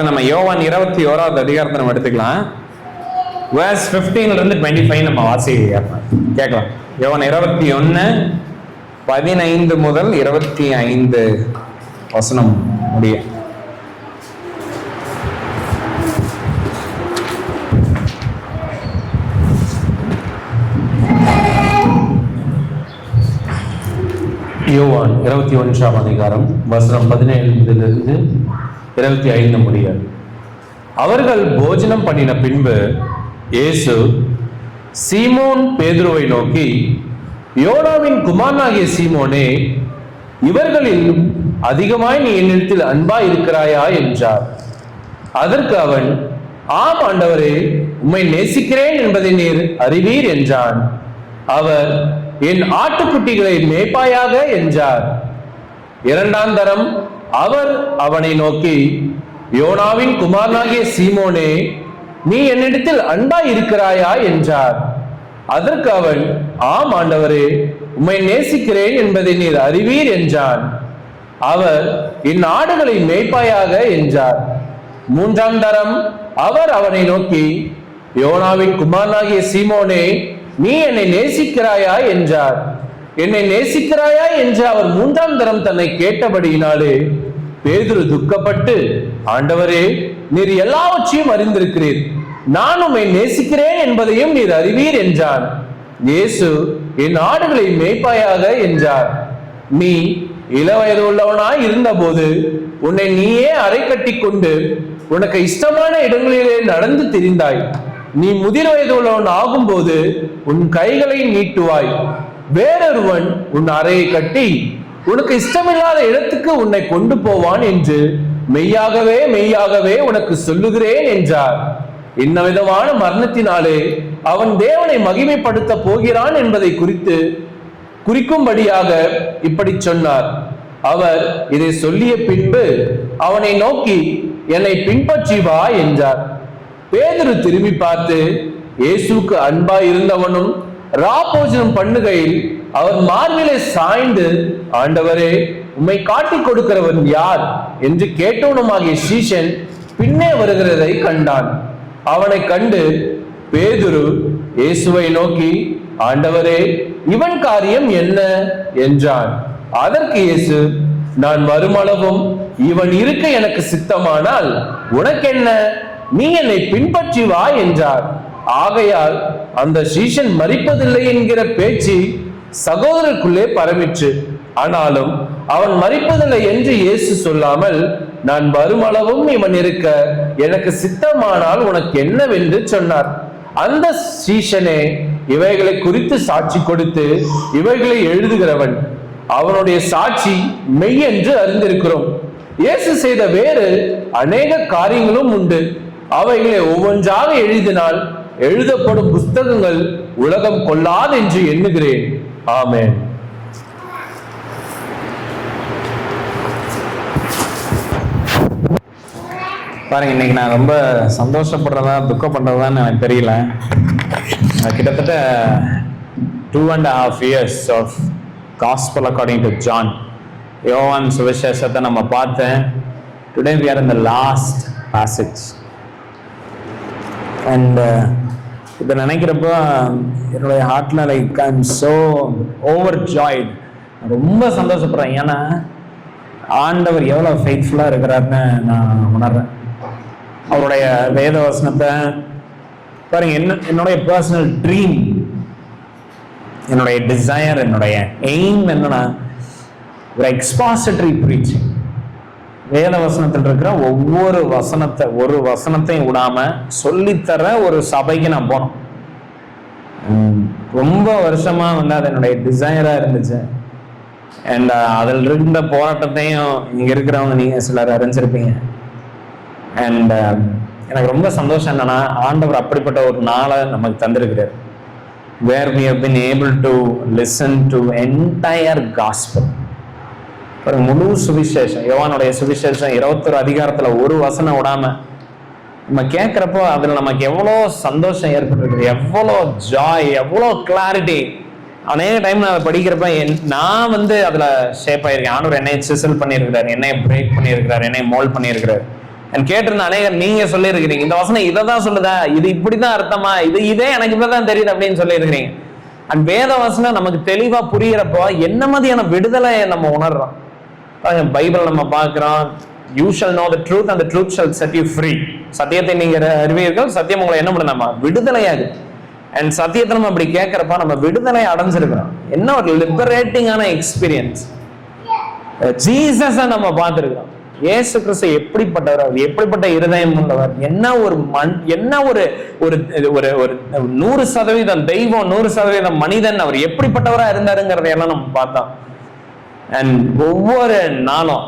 நம்ம யோவான் 21வது அதிகாரத்தை நம்ம எடுத்துக்கலாம். verse 15 இருந்து 25 நம்ம வாசி கேட்கலாம். யோவான் 21:15 முதல் 25 வசனம் முடிய. யோவான் 21ஆம் அதிகாரம் வசனம் 17 25 முடிய. அவர்கள் போஜனம் பண்ணின பின்பு இயேசு சீமோன் பேதுருவை நோக்கி, யோனாவின் குமாரனாகிய சீமோனே, இவர்களில் அதிகமாய் நீ என்னிடத்தில் அன்பாய் இருக்கிறாயா என்றார். அதற்கு அவன், ஆம் ஆண்டவரே, உம்மை நேசிக்கிறேன் என்பதை நீர் அறிவீர் என்றான். அவர், என் ஆட்டுக்குட்டிகளை மேய்ப்பாயாக என்றார். இரண்டாம் தரம் அவர் அவனை நோக்கி, யோனாவின் குமாரனாகிய சீமோனே, நீ என்னிடத்தில் அன்பாய் இருக்கிறாயா என்றார். அதற்கு அவன், ஆம் ஆண்டவரே, உம்மை நேசிக்கிறேன் என்பதை நீர் அறிவீர் என்றான். அவர், என் ஆடுகளை மேய்ப்பாயாக என்றார். மூன்றாம் தரம் அவர் அவனை நோக்கி, யோனாவின் குமாரனாகிய சீமோனே, நீ என்னை நேசிக்கிறாயா என்றார். என்னை நேசிக்கிறாயா என்று அவர் மூன்றாம் தரம் தன்னை கேட்டபடியினாலே பேதுரு துக்கப்பட்டு, ஆண்டவரே, நீர் எல்லாவற்றையும் அறிந்திருக்கிறீர், நான் உம்மை நேசிக்கிறேன் என்பதையும் நீர் அறிவீர் என்றான். இயேசு, என் ஆடுகளை மேய்ப்பாயாக என்றார். நீ இளவயது உள்ளவனாய் இருந்தபோது உன்னை நீயே அரை கட்டி கொண்டு உனக்கு இஷ்டமான இடங்களிலே நடந்து திரிந்தாய். நீ முதிர் வயது உள்ளவன் ஆகும் போது உன் கைகளை நீட்டுவாய். வேறொருவன் உன் அறையை கட்டி உனக்கு இஷ்டமில்லாத இடத்துக்கு உன்னை கொண்டு போவான் என்று மெய்யாகவே மெய்யாகவே உனக்கு சொல்லுகிறேன் என்றார். இன்ன விதமான மரணத்தினாலே அவன் தேவனை மகிமைப்படுத்த போகிறான் என்பதை குறிக்கும்படியாக இப்படி சொன்னார். அவர் இதை சொல்லிய பின்பு அவனை நோக்கி, என்னை பின்பற்றி வா என்றார். பேதுரு திரும்பி பார்த்து, இயேசுக்கு அன்பாய் இருந்தவனும் ராபோஜனம் பண்ணுகையில் அவர் மார்பிலே சாய்ந்து, ஆண்டவரே, உம்மை காட்டிக் கொடுக்கிறவன் யார் என்று கேட்டவனுமாகிய சீஷன் பின்னே வருகிறதை கண்டான். அவனை கண்டு பேதுரு இயேசுவை நோக்கி, ஆண்டவரே, இவன் காரியம் என்ன என்றான். அதற்கு இயேசு, நான் வருமளவும் இவன் இருக்க எனக்கு சித்தமானால் உனக்கென்ன, நீ என்னை பின்பற்றி வா என்றார். ஆகையால் அந்த சீஷன் மரிப்பதில்லை என்கிற பேச்சு சகோதரருக்குள்ளே பரவிற்று. ஆனாலும் அவன் மரிப்பதில்லை என்று இயேசு சொல்லாமல், நான் வருமளவும் இவன் இருக்க எனக்கு சித்தமானால் உனக்கு என்னவென்று சொன்னார். அந்த சீஷனே இவைகளை குறித்து சாட்சி கொடுத்து இவைகளை எழுதுகிறவன். அவனுடைய சாட்சி மெய் என்று அறிந்திருக்கிறோம். இயேசு செய்த வேறு அநேக காரியங்களும் உண்டு. அவைகளை ஒவ்வொன்றாக எழுதினால் எழுதப்படும் புஸ்தகங்கள் உலகம் கொள்ளாது என்று எண்ணுகிறேன். ஆமென். பாருங்க, இன்னைக்கு நான் ரொம்ப சந்தோஷப்படுறதா துக்கப்படுறதான்னு எனக்கு தெரியல. கிட்டத்தட்ட 2.5 years of gospel according to John, Yovan சுவிசேஷத்தை நம்ம பார்த்தேன். Today we are in the last passage. And இதை நினைக்கிறப்போ என்னுடைய ஹார்ட்ல like I am so overjoyed. ரொம்ப சந்தோஷப்படுறேன். ஏன்னா ஆண்டவர் எவ்வளோ ஃபெய்த்ஃபுல்லாக இருக்கிறாருன்னு நான் உணர்றேன். அவருடைய வேத வசனத்தை பாருங்க. என்னுடைய பர்சனல் ட்ரீம், என்னுடைய டிசையர், என்னுடைய எய்ம் என்னன்னா, ஒரு எக்ஸ்பாசிட்டரி ப்ரீச்சிங். வேத வசனத்தில் இருக்கிற ஒவ்வொரு ஒரு வசனத்தையும் விடாம சொல்லித்தர ஒரு சபைக்கு நான் போனோம். ரொம்ப வருஷமா அது என்னுடைய டிசையரா இருந்துச்சு. அண்ட் அதில் இருந்த போராட்டத்தையும் இங்க இருக்கிறவங்க நீங்க சிலர் அறிஞ்சிருப்பீங்க. அண்ட் எனக்கு ரொம்ப சந்தோஷம் என்னன்னா, ஆண்டவர் அப்படிப்பட்ட ஒரு நாளை நமக்கு தந்திருக்கிறார். where we have been able to listen to entire gospel. முழு சுவிசேஷம், யோவானுடைய சுவிசேஷம் 21 அதிகாரத்துல ஒரு வசனம் விடாம நம்ம கேட்கிறப்போ அதுல நமக்கு எவ்வளோ சந்தோஷம் ஏற்பட்டிருக்குது, எவ்வளோ ஜாய், எவ்வளோ கிளாரிட்டி. அநேக டைம் நான் அதை படிக்கிறப்ப நான் அதுல ஷேப் ஆயிருக்கேன். ஆண்டவர் என்னை சிசல் பண்ணியிருக்கிறார், என்னை பிரேக் பண்ணியிருக்கிறார், என்னை மோல்ட் பண்ணியிருக்கிறார். கேட்டிருந்த அநேகர் நீங்க சொல்லியிருக்கிறீங்க இந்த வசனம் இதை தான் சொல்லுதா, இது இப்படிதான் அர்த்தமா, இதே எனக்கு இப்பதான் தெரியுது அப்படின்னு சொல்லியிருக்கிறீங்க. அண்ட் வேத வசனம் நமக்கு தெளிவா புரியறப்போ என்ன மாதிரியான விடுதலையை நம்ம உணர்றோம். பைபிள் நம்ம பார்க்கிறோம், you shall know the truth and the truth shall set you free. சத்தியத்தை நீங்க அறிவீர்கள், சத்தியம் உங்களை என்ன பண்ணுமா விடுதலையாகுது. அண்ட் சத்தியத்தை நம்ம அப்படி கேட்கிறப்ப நம்ம விடுதலை அடைஞ்சிருக்கிறோம். என்ன ஒரு லிபரேட்டிங்கான எக்ஸ்பீரியன்ஸ். ஜீசஸை நம்ம பார்த்திருக்கிறோம். இயேசு கிறிஸ்து எப்படிப்பட்டவர், அவர் எப்படிப்பட்ட இருதயம் உள்ளவர், என்ன ஒரு 100% தெய்வம் 100% மனிதன், அவர் எப்படிப்பட்டவரா இருந்தாருங்கிறதையெல்லாம் நம்ம பார்த்தோம். அண்ட் ஒவ்வொரு நாளும்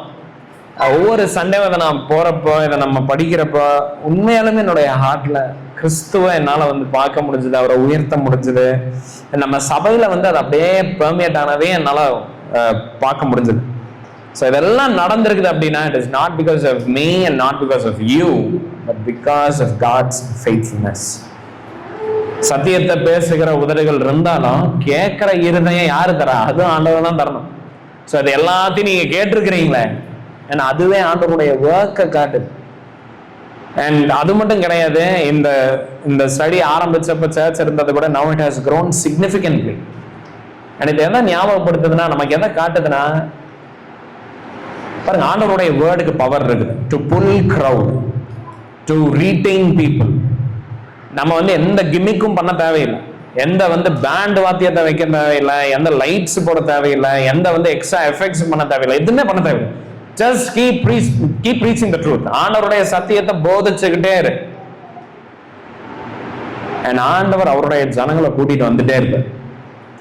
ஒவ்வொரு சண்டேவும் இதை நான் போறப்போ இதை நம்ம படிக்கிறப்போ உண்மையாலுமே என்னுடைய ஹார்ட்ல கிறிஸ்துவ என்னால பார்க்க முடிஞ்சது, அவரை உயர்த்த முடிஞ்சது. நம்ம சபையில அது அப்படியே பெர்மியேட் ஆனதே என்னால பார்க்க முடிஞ்சது. ஸோ இதெல்லாம் நடந்திருக்குது அப்படின்னா it is not because of me and not because of you, but because of God's faithfulness. சத்தியத்தை பேசுகிற உதடுகள் இருந்தாலும் கேட்கிற இருதயம் யாரு தரா? அதுவும் ஆண்டவர் தான் தரணும். ஸோ அது எல்லாத்தையும் நீங்க கேட்டிருக்கிறீங்களே, ஏன்னா அதுவே ஆண்டவருடைய ஒர்க்கை காட்டுது. அண்ட் அது மட்டும் கிடையாது, இந்த ஸ்டடி ஆரம்பிச்சப்ப சர்ச் இருந்தது கூட now it has grown significantly. And இது எதை ஞாபகப்படுத்துதுன்னா, நமக்கு எதை காட்டுதுன்னா, பாருங்க ஆண்டவருடைய வேர்டுக்கு பவர் இருக்குது. To pull crowd, to retain people. நம்ம எந்த கிம்மிக்கும் பண்ண தேவையில்லை, எந்த பேண்ட் வாத்தியத்தை வைக்க தேவையில்லை, எந்த லைட்ஸ் போட தேவையில்லை, எந்த எக்ஸ்ட்ரா எஃபெக்ட்ஸ் பண்ண தேவையில்லை, எதுவுமே பண்ண தேவையில்லை. Just keep preaching the truth. ஆண்டவருடைய சத்தியத்தை போதிச்சுக்கிட்டே இரு. ஆண்டவர் அவருடைய ஜனங்களை கூட்டிட்டு வந்துட்டே இருப்பார்.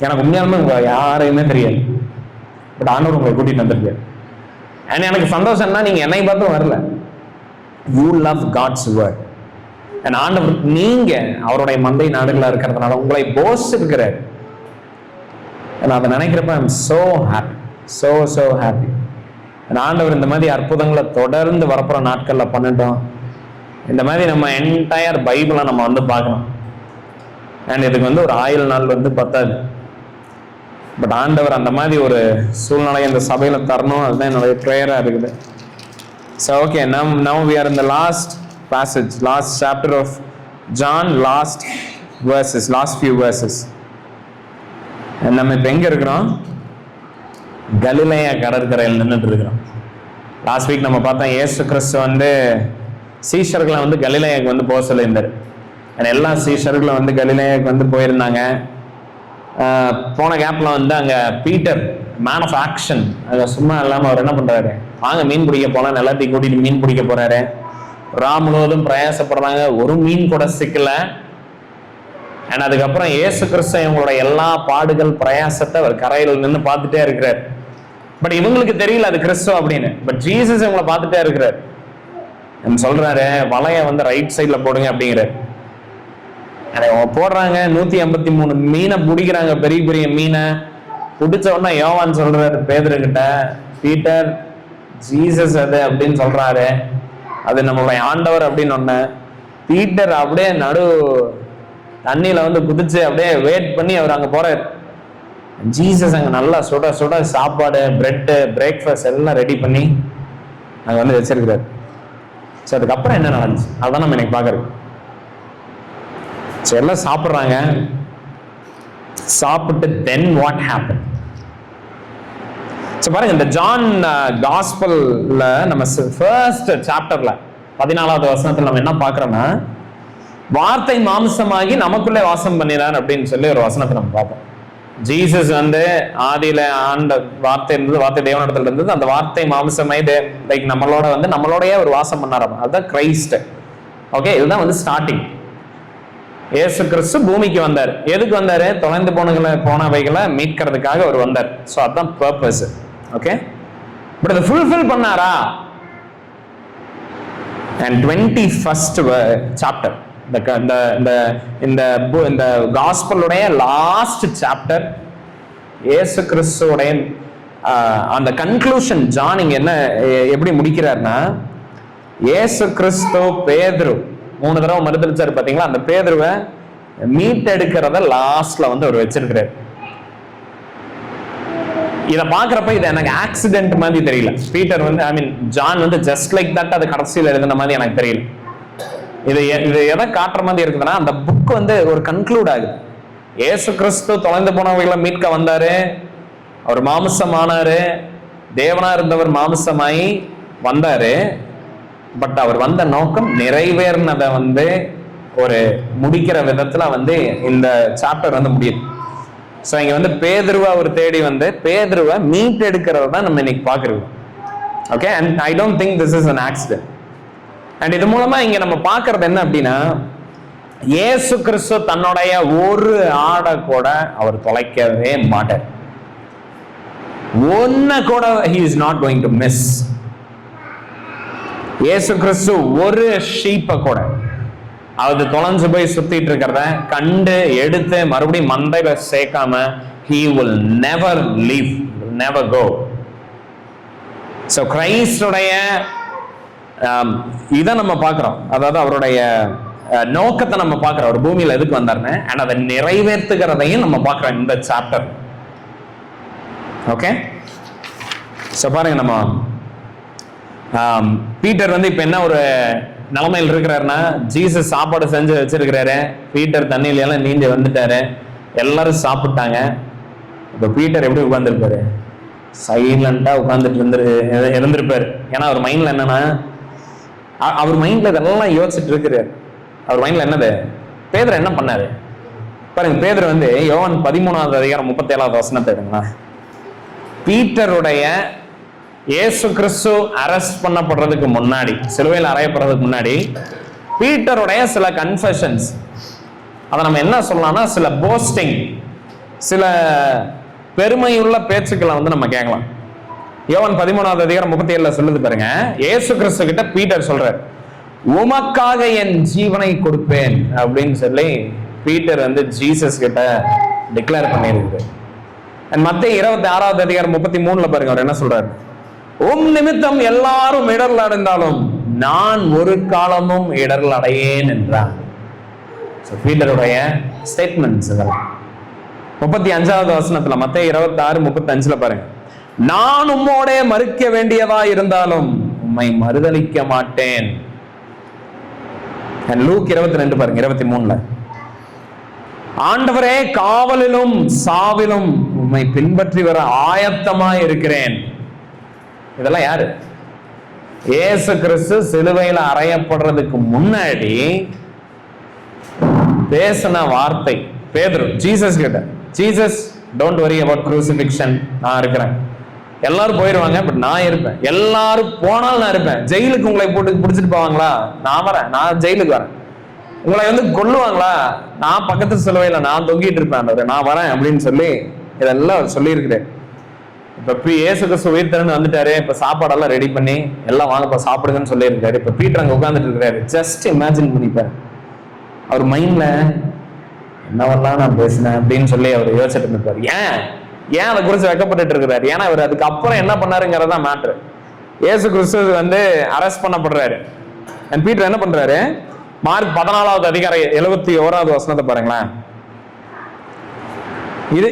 எனக்கு உண்மையாலுமே யாரையுமே தெரியாது, பட் ஆண்டவர் உங்களை கூட்டிட்டு வந்துருக்காரு. எனக்கு சந்தோஷம் என்ன, நீங்க என்னை பார்த்தும் வரல. You love God's word. ஆண்டவர் நீங்க அவருடைய மந்தை நாடுகளா இருக்கிறதுனால உங்களை போஷிக்கிறார். அதை நினைக்கிறப்ப I am so happy, so happy. ஆண்டவர் இந்த மாதிரி அற்புதங்களை தொடர்ந்து வரப்புற நாட்கள்ல பண்ணிட்டோம். இந்த மாதிரி நம்ம என்டையர் பைபிளை நம்ம பார்க்கணும். அண்ட் இதுக்கு ஒரு ஆயுள் நாள் பத்தாது. பட் ஆண்டவர் அந்த மாதிரி ஒரு சூழ்நிலை இந்த சபையில தரணும், அதுதான் என்னுடைய ப்ரேயரா இருக்குது. So okay, now we are in the last passage, last chapter of John, last few verses. நம்ம இப்ப எங்க இருக்கிறோம்? கலிலேயா கடற்கரையில் நின்றுட்டு இருக்கிறோம். லாஸ்ட் வீக் நம்ம பார்த்தோம், இயேசு கிறிஸ்து சீஷர்களை கலிலேயாவுக்கு போக சொல்லியிருந்தாரு. எல்லா சீஷர்களும் கலிலேயாவுக்கு போயிருந்தாங்க. போன கேப்ல அங்க பீட்டர் மேன் ஆஃப் ஆக்ஷன், அங்க சும்மா இல்லாம அவர் என்ன பண்றாரு, வாங்க மீன் பிடிக்க போலாம், எல்லாத்தையும் கூட்டிட்டு மீன் பிடிக்க போறாரு. முழுவதும் பிரயாசப்படுறாங்க, ஒரு மீன் கூட சிக்கல. அதுக்கப்புறம் இயேசு கிறிஸ்து இவங்களோட எல்லா பாடுகள் பிரயாசத்தை அவர் கரையில் நின்று பார்த்துட்டே இருக்கிறார். பட் இவங்களுக்கு தெரியல அது கிறிஸ்து அப்படின்னு. பட் ஜீசஸ் இவங்களை பார்த்துட்டே இருக்கிறார். சொல்றாரு, வலைய ரைட் சைட்ல போடுங்க அப்படிங்கிறார். போடுறாங்க, 153 மீனை பிடிக்கிறாங்க, பெரிய பெரிய மீனை பிடிச்ச உடனே யோவான் சொல்றாரு பேதுருகிட்ட, பீட்டர் ஜீசஸ் அது அப்படின்னு சொல்றாரு, அது நம்மளுடைய ஆண்டவர் அப்படின்னு ஒண்ணு. பீட்டர் அப்படியே நடு தண்ணியில குதிச்சு அப்படியே வெயிட் பண்ணி அவர் அங்க போறாரு. ஜீசஸ் அங்க நல்லா சுட சுட சாப்பாடு, பிரெட்டு, பிரேக்ஃபாஸ்ட் எல்லாம் ரெடி பண்ணி அங்க வச்சிருக்கிறாரு. ஸோ அதுக்கப்புறம் என்ன நடந்துச்சு அதான் நம்ம இன்னைக்கு பாக்குறது. ஸோ எல்லாம் சாப்பிட்றாங்க. சாப்பிட்டு தென் வாட் ஹேப்பன்? ஸோ பாருங்க, இந்த ஜான் காஸ்பல்ல நம்ம ஃபர்ஸ்ட் சாப்டர்ல 14வது வசனத்துல நம்ம என்ன பாக்குறோம்னா, வார்த்தை மாம்சமாகி நமக்குள்ளே வாசம் பண்ணினார் அப்படின்னு சொல்லி ஒரு வசனத்தை நம்ம பார்ப்போம். ஜீசஸ் ஆதியில ஆண்ட வார்த்தை இருந்தது, வார்த்தை தேவனிடத்துல இருந்தது, அந்த வார்த்தை மாம்சமாய் லைக் நம்மளோடய ஒரு வாசம் பண்ணாராம். அதுதான் கிரைஸ்ட். ஓகே, இதுதான் ஸ்டார்டிங். இயேசு கிறிஸ்து பூமிக்கு வந்தார். எதுக்கு வந்தாரு? தொலைந்து போனவைகளை மீட்கிறதுக்காக அவர் வந்தார். ஸோ அதுதான் பர்பஸ். ஓகே, பட் அதை ஃபுல்ஃபில் பண்ணாரா? அண்ட் 21st சாப்டர், இந்த காஸ்பலுடைய லாஸ்ட் சாப்டர், இயேசு கிறிஸ்துவோடைய அந்த கன்க்ளூஷன் ஜான் இங்க எப்படி முடிக்கிறார்னா, இயேசு கிறிஸ்து பேதுரு 3 தடவை மறுதளிச்சாரு பாத்தீங்களா, அந்த பேதுருவை மீட் எடுக்கிறத லாஸ்ட்ல அவர் வச்சிருக்கிறார். இதை பாக்குறப்ப இது எனக்கு ஆக்சிடென்ட் மாதிரி தெரியல. பீட்டர் வந்து ஜான் வந்து ஜஸ்ட் லைக் தட் அது கடைசியில் எழுதின மாதிரி எனக்கு தெரியல. இது எதை காட்டுற மாதிரி இருக்குதுன்னா, அந்த புக் வந்து ஒரு கன்க்ளூட் ஆகுது. இயேசு கிறிஸ்து தொலைந்து போனவர்களை மீட்க வந்தாரு, அவர் மாம்சமானாரு, தேவனா இருந்தவர் மாம்சமாயி வந்தாரு. பட் அவர் வந்த நோக்கம் நிறைவேறினதை வந்து ஒரு முடிக்கிற விதத்துல வந்து இந்த சாப்டர் வந்து முடியுது. ஸோ இங்க வந்து பேதுருவை அவர் தேடி வந்து பேதுருவை மீட் எடுக்கிறது தான் நம்ம இன்னைக்கு பாக்குறோம். Okay, and I don't think this is an accident. And இது மூலமா இங்க நம்ம பாக்குறது என்ன அப்படின்னா, இயேசு கிறிஸ்து தன்னுடைய ஒரு ஆடை கூட அவர் தொலைக்கவே மாட்டார். ஒன்ன கூட he is not going to miss. இயேசு கிறிஸ்து ஒரு ஷீப்பை கூட அது தொலைஞ்சு போய் சுத்திட்டு இருக்கிறத கண்டு எடுத்து மறுபடியும் மந்தையில சேர்க்காம he will never leave, will never go. So கிறிஸ்துடைய இதை நம்ம பார்க்கிறோம், அதாவது அவருடைய நோக்கத்தை நம்ம பார்க்கிறோம். அவர் பூமியில எதுக்கு வந்தாருன்னு, அண்ட் அதை நிறைவேற்றுகிறதையும் நம்ம பார்க்கிறோம் இந்த சாப்டர். ஓகே, ஸோ பாருங்க, நம்ம பீட்டர் வந்து இப்ப என்ன ஒரு நிலைமையில் இருக்கிறாருன்னா, ஜீசஸ் சாப்பாடு செஞ்சு வச்சிருக்கிறாரு, பீட்டர் தண்ணியில எல்லாம் நீந்தி வந்துட்டாரு, எல்லாரும் சாப்பிட்டாங்க. இப்ப பீட்டர் எப்படி உட்கார்ந்துருப்பாரு? சைலண்டா உட்கார்ந்துட்டு இருந்திருப்பாரு. ஏன்னா அவர் மைண்ட்ல என்னன்னா, அவர் மைண்ட்ல இதெல்லாம் யோசிச்சுட்டு இருக்கிறாரு. அவர் மைண்ட்ல என்னது, பேதுரு என்ன பண்ணாரு பாருங்க. பேதுரு வந்து யோவான் 13வது அதிகாரம் 37வது வசனத்தை எடுங்களா. பீட்டருடைய இயேசு கிறிஸ்து அரெஸ்ட் பண்ணப்படுறதுக்கு முன்னாடி, சிலுவையில் அறையப்படுறதுக்கு முன்னாடி பீட்டருடைய சில கன்ஃபெஷன்ஸ், அதை நம்ம என்ன சொல்லலாம்னா சில போஸ்டிங், சில பெருமையுள்ள பேச்சுக்களை வந்து நம்ம கேட்கலாம். யோவான் 13வது அதிகாரம் 37ல சொல்லுது பாருங்க. இயேசு கிறிஸ்து கிட்ட பீட்டர் சொல்றாரு, உமக்காக என் ஜீவனை கொடுப்பேன் அப்படின்னு சொல்லி பீட்டர் வந்து ஜீசஸ் கிட்ட டிக்ளேர் பண்ணியிருக்கு. மத்தேயு 26வது அதிகாரம் 33ல பாருங்க, அவர் என்ன சொல்றாரு, உம் நிமித்தம் எல்லாரும் இடர்ல அடைந்தாலும் நான் ஒரு காலமும் இடர்ல அடையேன் என்றார். பீட்டருடைய ஸ்டேட்மெண்ட்ஸ் இதெல்லாம். 35வது வசனத்துல மத்தேயு 26:35 பாருங்க, நான் உம்மோட மறுக்க வேண்டியதா இருந்தாலும் உம்மை மறுதலிக்க மாட்டேன். லூக் 22 பாருங்க 23ல, ஆண்டவரே காவலிலும் சாவிலும் உம்மை பின்பற்றி வர ஆயத்தமா இருக்கிறேன். இதெல்லாம் யாரு? இயேசு கிறிஸ்து சிலுவையில் அறையப்படுறதுக்கு முன்னாடி பேசின வார்த்தை. பேதுரு ஜீசஸ் கிட்ட, ஜீசஸ் டோன்ட் வரி அபவுட் க்ரூசிஃபிக்ஷன், நான் இருக்கிறேன், எல்லாரும் போயிடுவாங்க பட் நான் இருப்பேன், எல்லாரும் போனாலும் நான் இருப்பேன், ஜெயிலுக்கு உங்களை போட்டு பிடிச்சிட்டு போவாங்களா, நான் வரேன், நான் ஜெயிலுக்கு வரேன், உங்களை வந்து கொல்லுவாங்களா, நான் பக்கத்து சிலுவையில நான் தொங்கிட்டு இருப்பேன், நான் வரேன் அப்படின்னு சொல்லி இதெல்லாம் சொல்லி இருக்கிறேன். இப்ப இயேசு கிறிஸ்து உயிர் திறந்து வந்துட்டாரு, இப்ப சாப்பாடெல்லாம் ரெடி பண்ணி எல்லாம் வாங்கப்பா சாப்பிடுங்கன்னு சொல்லி இருக்காரு. இப்ப பீட்டர் அங்க உட்கார்ந்துட்டு இருக்கிறாரு. ஜஸ்ட் இமேஜின் பண்ணிப்பாரு, அவர் மைண்ட்ல என்னவெல்லாம் நான் பேசினேன் அப்படின்னு சொல்லி அவர் யோசிச்சுட்டு இருப்பாரு. ஏன் அதை குறிச்சு வெக்கப்பட்டு இருக்கிறாரு? ஏன்னா அவர் அதுக்கப்புறம் என்ன பண்ணாருங்கிறதா மேட்ரு. இயேசு கிறிஸ்து வந்து அரெஸ்ட் பண்ணப்படுறாரு. பீட்டர் என்ன பண்றாரு? மார்க் 14வது அதிகாரம் 71வது வசனத்தை பாருங்களேன்.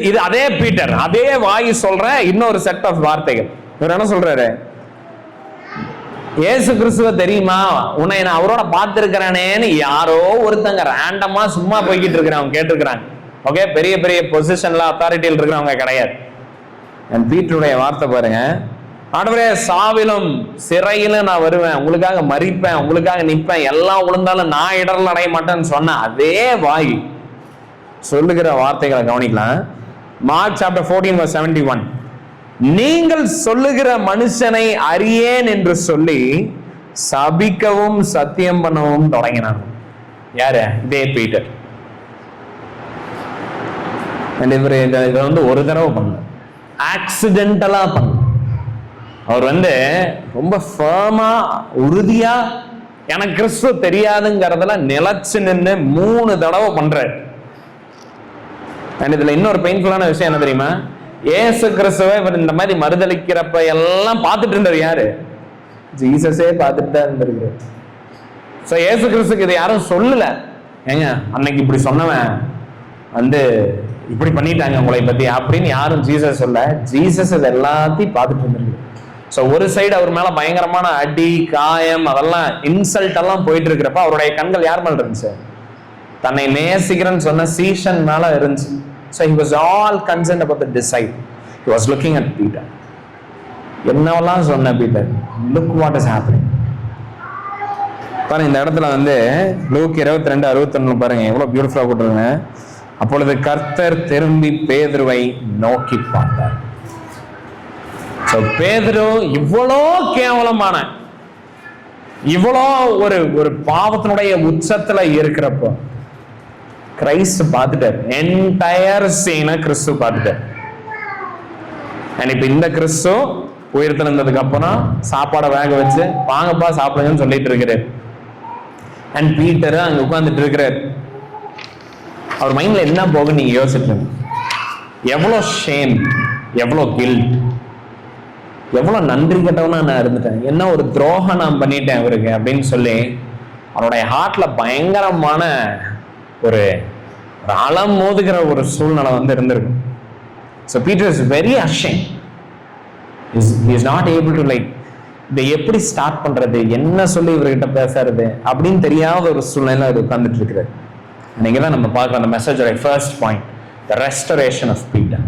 இது அதே பீட்டர், அதே வாய் சொல்ற இன்னொரு செட் ஆஃப் வார்த்தைகள். இவர் என்ன சொல்றாரு? இயேசு கிறிஸ்துவ தெரியுமா, உன்னை நான் அவரோட பார்த்திருக்கிறேனேன்னு யாரோ ஒருத்தங்க ரேண்டமா சும்மா போய்கிட்டு இருக்கிறவங்க கேட்டிருக்கிறாங்க. ஓகே, பெரிய பெரிய பொசிஷன்ல அத்தாரிட்டியில் இருக்கிறவங்க கிடையாது. பீட்டருடைய வார்த்தை பாருங்க, ஆண்டவரே சாவிலும் சிறையிலும் நான் வருவேன், உங்களுக்காக மறிப்பேன், உங்களுக்காக நிற்பேன், எல்லாம் விழுந்தாலும் நான் இடர்ல அடைய மாட்டேன்னு சொன்ன அதே வாய் சொல்லுகிற வார்த்தைகளை கவனிக்கலாம். மார்க் சாப்டர் 14:71, நீங்கள் சொல்லுகிற மனுஷனை அறியேன் என்று சொல்லி சபிக்கவும் சத்தியம் பண்ணவும் தொடங்கினாங்க. யாரு? இதே பீட்டர். இதை வந்து ஒரு தடவை பண்ணல, ஆக்சிடென்டலா பண்ண. அவர் வந்து ரொம்ப ஃபர்மா உறுதியா எனக்கு கிறிஸ்து தெரியாதுங்கிறதுல நிலைச்சு நின்று 3 தடவை பண்றாரு. இதுல இன்னொரு பெயின்ஃபுல்லான விஷயம் என்ன தெரியுமா? இயேசு கிறிஸ்துவை இவர் இந்த மாதிரி மறுதளிக்கிறப்ப எல்லாம் பார்த்துட்டு இருந்தாரு. யாரு? ஜீசஸே பார்த்துட்டு தான் இருந்திருக்கிறார். சோ இயேசு கிறிஸ்துக்கு இதை யாரும் சொல்லல. ஏங்க அன்னைக்கு இப்படி சொன்னவன் வந்து இப்படி பண்ணிட்டாங்க உங்களை பத்தி அப்படின்னு யாரும் ஜீசஸ் சொல்ல. ஜீசஸ் இது எல்லாத்தையும் பார்த்துட்டு இருந்திருக்கு. ஸோ ஒரு சைடு அவர் மேல பயங்கரமான அடி, காயம், அதெல்லாம் இன்சல்ட் எல்லாம் போயிட்டு இருக்கிறப்ப அவருடைய கண்கள் யார் மேல இருந்துச்சு? தன்னை நேசிக்கிறேன்னு சொன்ன சீஷன் மேல இருந்துச்சு. So he was all concerned about the disciple. He was looking at Peter. என்னவெல்லாம் சொன்ன Peter, look what is happening. பாருங்க இந்த இடத்துல வந்து லூக் 22:61 பாருங்க எவ்வளவு பியூட்டிஃபுல்லா போட்டுருங்க. அப்பொழுது கர்த்தர் திரும்பி பேதுருவை நோக்கி பார்த்தார். So பேதுரு இவ்வளோ கேவலமான, இவ்வளோ ஒரு பாவத்தினுடைய உச்சத்துல இருக்கிறப்போ கிறிஸ்து பார்த்துட்டார். என்டையர் சீனை கிறிஸ்து பார்த்துட்டார். இப்ப இந்த கிறிஸ்து உயிர்த்தெழுந்ததுக்கு அப்புறம் சாப்பாடை வேக வச்சு வாங்கப்பா சாப்பிடுங்கன்னு சொல்லிட்டு இருக்கிறார். அண்ட் பீட்டர் அங்க உட்கார்ந்துட்டு இருக்கிறார். அவர் மைண்ட்ல என்ன போகுன்னு நீங்க யோசிச்சு, எவ்வளோ ஷேம், எவ்வளோ கில்ட், எவ்வளோ நன்றி கட்டவனா நான் இருந்துட்டேன், என்ன ஒரு துரோகம் நான் பண்ணிட்டேன் அவருக்கு அப்படின்னு சொல்லி அவருடைய ஹார்ட்ல பயங்கரமான ஒரு அலம் மோதுகிற ஒரு சூழ்நிலை வந்து இருந்திருக்கும். So Peter is very ashamed. He is not able to like இதை எப்படி ஸ்டார்ட் பண்றது, என்ன சொல்லி இவர்கிட்ட பேசுறது அப்படின்னு தெரியாத ஒரு சூழ்நிலை அவர் உட்கார்ந்துட்டு இருக்கிறார். நீங்க தான் நம்ம பார்க்குற அந்த மெசேஜோட first point, the restoration of Peter.